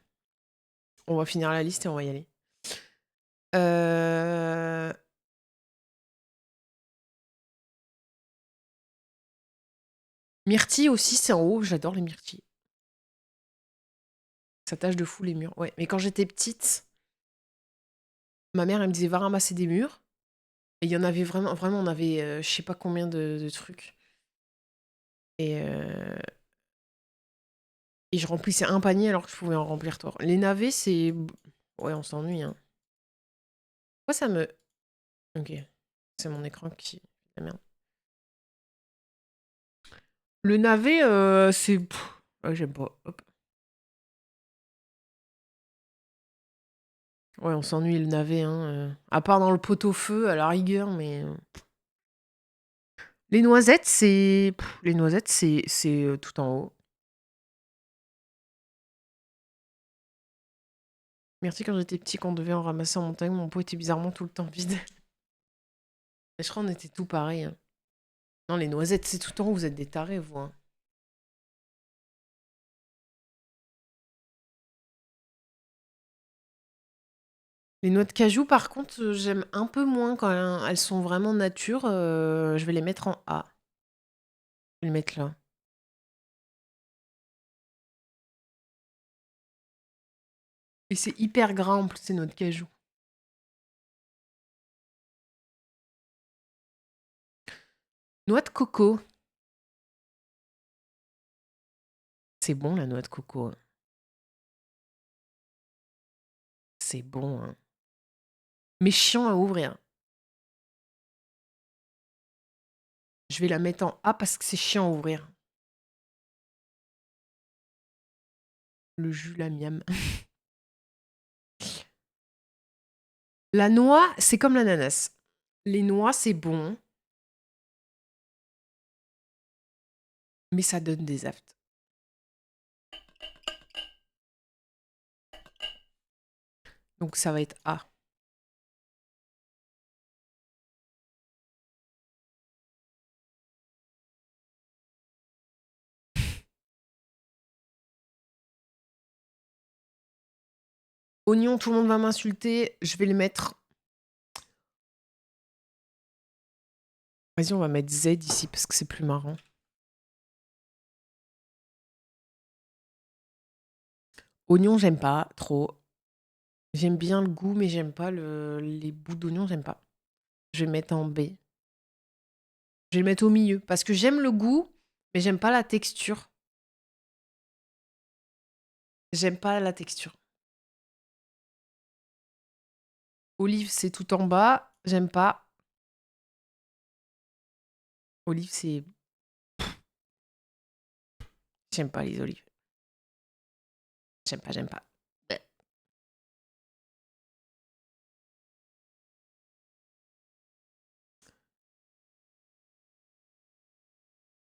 Speaker 1: On va finir la liste et on va y aller. Myrtille aussi, c'est en haut. J'adore les myrtilles. Ça tâche de fou les murs. Ouais, mais quand j'étais petite, ma mère, elle me disait va ramasser des murs. Et il y en avait vraiment, vraiment, on avait je sais pas combien de trucs. Et je remplissais un panier alors que je pouvais en remplir trois. Les navets, c'est... Ouais, on s'ennuie, hein. Pourquoi ça me... Ok. C'est mon écran qui... La merde. Le navet, c'est... Ouais, j'aime pas. Hop. Ouais, on s'ennuie le navet, hein. À part dans le pot-au-feu, à la rigueur, mais... Les noisettes, c'est... Les noisettes, c'est tout en haut. Merci quand j'étais petit, quand on devait en ramasser en montagne, mon pot était bizarrement tout le temps vide. Je crois qu'on était tout pareil. Hein. Non, les noisettes, c'est tout le temps, vous êtes des tarés, vous. Hein. Les noix de cajou, par contre, j'aime un peu moins quand elles sont vraiment nature. Je vais les mettre en A. Je vais les mettre là. Et c'est hyper gras en plus, ces noix de cajou. Noix de coco. C'est bon, la noix de coco. Hein. C'est bon, hein. Mais chiant à ouvrir. Je vais la mettre en A parce que c'est chiant à ouvrir. Le jus, la miam. La noix, c'est comme l'ananas. Les noix, c'est bon, mais ça donne des aftes. Donc ça va être A. Oignon, tout le monde va m'insulter. Je vais le mettre. Vas-y, on va mettre Z ici parce que c'est plus marrant. Oignon, j'aime pas trop. J'aime bien le goût, mais j'aime pas les bouts d'oignon, j'aime pas. Je vais mettre en B. Je vais le mettre au milieu parce que j'aime le goût, mais j'aime pas la texture. J'aime pas la texture. Olive, c'est tout en bas. J'aime pas. Olive, c'est. J'aime pas les olives. J'aime pas, j'aime pas.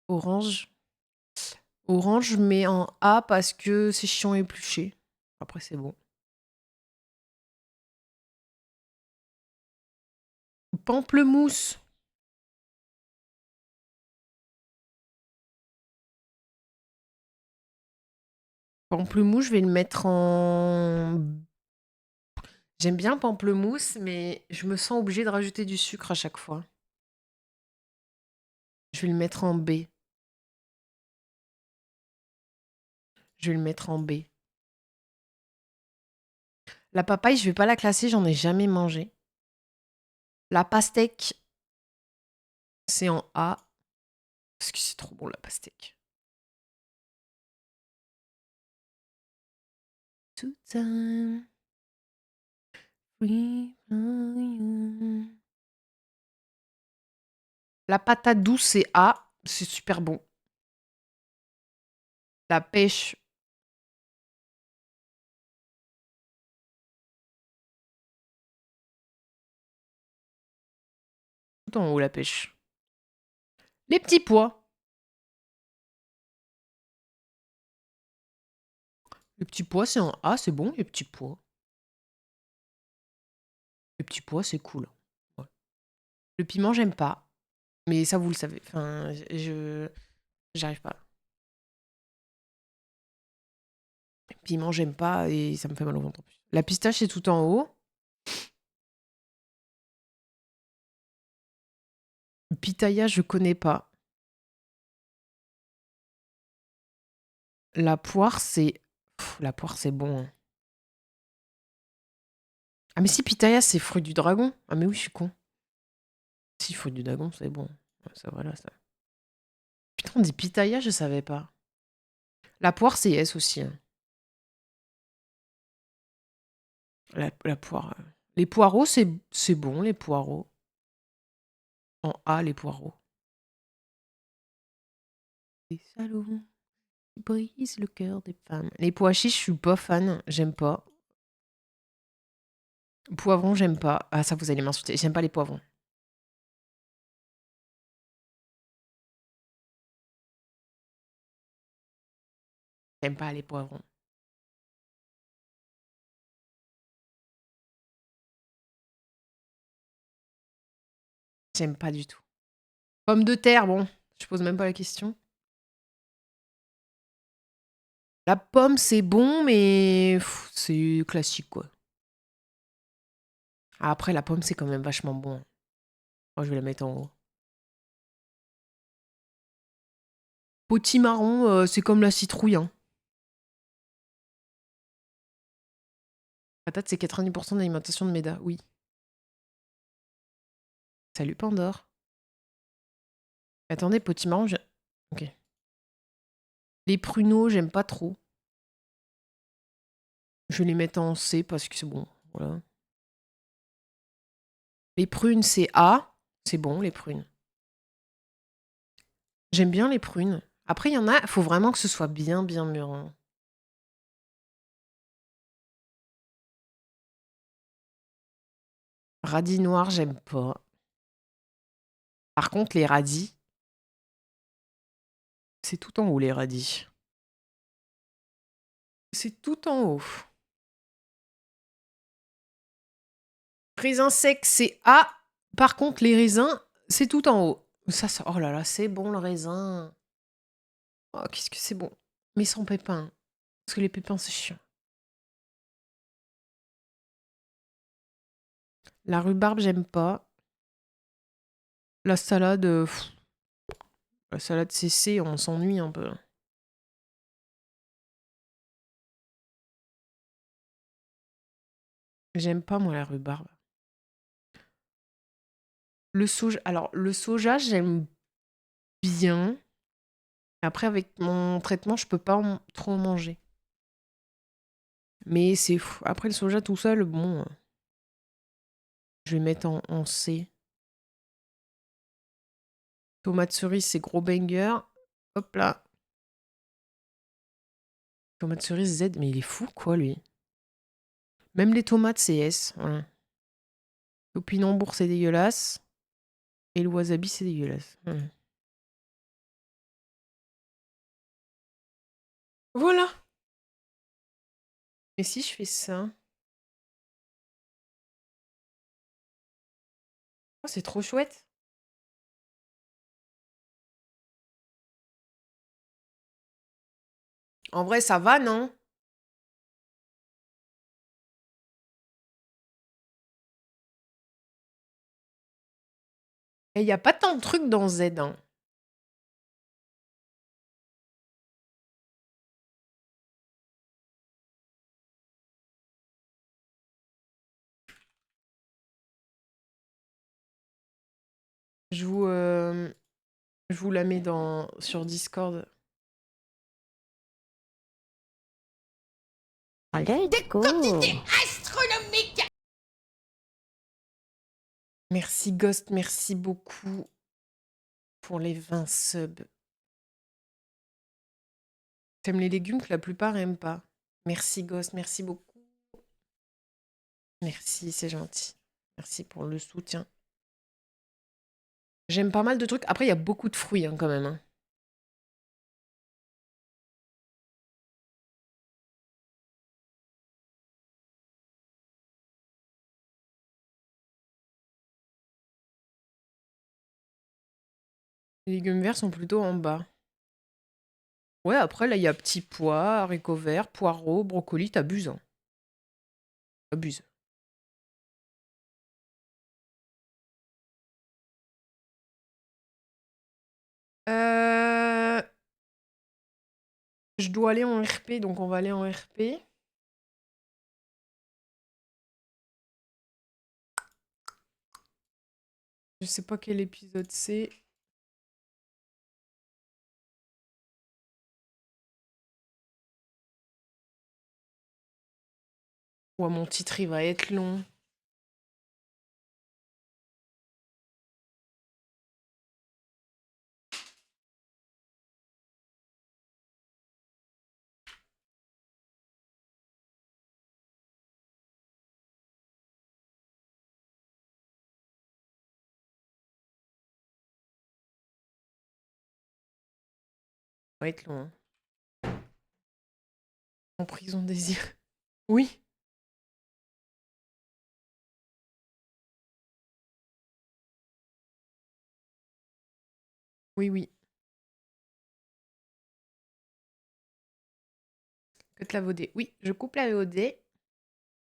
Speaker 1: Orange. Orange, je mets en A parce que c'est chiant à éplucher. Après, c'est bon. Pamplemousse. Pamplemousse, je vais le mettre en. J'aime bien pamplemousse, mais je me sens obligée de rajouter du sucre à chaque fois. Je vais le mettre en B. Je vais le mettre en B. La papaye, je vais pas la classer, j'en ai jamais mangé. La pastèque, c'est en A. Parce que c'est trop bon la pastèque. Tout time. Free for you. La patate douce, c'est A. C'est super bon. La pêche. Tout en haut, la pêche. Les petits pois. Les petits pois, c'est en A, c'est bon, les petits pois. Les petits pois, c'est cool. Ouais. Le piment, j'aime pas. Mais ça, vous le savez. Enfin, j'arrive pas. Le piment, j'aime pas et ça me fait mal au ventre en plus. La pistache, c'est tout en haut. Le pitaya, je connais pas. La poire, c'est. La poire, c'est bon. Hein. Ah, mais si, pitaya, c'est fruit du dragon. Ah, mais oui, je suis con. Si, fruit du dragon, c'est bon. Ouais, ça, voilà, ça. Putain, on dit pitaya, je savais pas. La poire, c'est S aussi. Hein. La poire. Les poireaux, c'est bon, les poireaux. En A, les poireaux. Les salauds qui brisent le cœur des femmes. Les pois chiches, je suis pas fan. J'aime pas. Poivrons, j'aime pas. Ah, ça, vous allez m'insulter. J'aime pas les poivrons. J'aime pas les poivrons. J'aime pas du tout. Pommes de terre, bon, je pose même pas la question. La pomme, c'est bon, mais c'est classique, quoi. Après, la pomme, c'est quand même vachement bon. Moi, je vais la mettre en haut. Potimarron, c'est comme la citrouille. Hein. Patate, c'est 90% d'alimentation de Méda, oui. Salut Pandore. Attendez, potimarron, ok. Les pruneaux, j'aime pas trop. Je vais les mettre en C parce que c'est bon. Voilà. Les prunes, c'est A. C'est bon, les prunes. J'aime bien les prunes. Après, il y en a, il faut vraiment que ce soit bien, bien mûr. Hein. Radis noirs, j'aime pas. Par contre, les radis, c'est tout en haut, les radis. C'est tout en haut. Raisins secs, c'est A. Par contre, les raisins, c'est tout en haut. Ça, oh là là, c'est bon le raisin. Oh, qu'est-ce que c'est bon. Mais sans pépins. Parce que les pépins, c'est chiant. La rhubarbe, j'aime pas. La salade, la salade CC, on s'ennuie un peu. J'aime pas, moi, la rhubarbe. Le soja, alors, le soja, j'aime bien. Après, avec mon traitement, je peux pas trop en manger. Mais c'est fou. Après, le soja tout seul, bon. Je vais mettre en C. Tomate cerise, c'est gros banger. Hop là. Tomate cerise Z, mais il est fou, quoi, lui. Même les tomates, c'est S. Voilà. Topinambour, c'est dégueulasse. Et le wasabi, c'est dégueulasse. Voilà. Et si je fais ça? Oh, c'est trop chouette. En vrai, ça va, non? Et il n'y a pas tant de trucs dans Z. Hein. Je vous la mets sur Discord.
Speaker 2: Let's go.
Speaker 3: Quantité astronomique.
Speaker 1: Merci Ghost, merci beaucoup pour les 20 subs. T'aimes les légumes que la plupart aiment pas. Merci Ghost, merci beaucoup. Merci, c'est gentil. Merci pour le soutien. J'aime pas mal de trucs. Après, il y a beaucoup de fruits hein, quand même. Hein. Les légumes verts sont plutôt en bas. Ouais, après, là, il y a petits pois, haricots verts, poireaux, brocolis. T'abuses. Hein. T'abuses. Je dois aller en RP, donc on va aller en RP. Je sais pas quel épisode c'est. Ouais, mon titre, il va être long. Il va être long. Hein. En prison désir. Oui. Oui, oui. Cut la VOD. Oui, je coupe la VOD.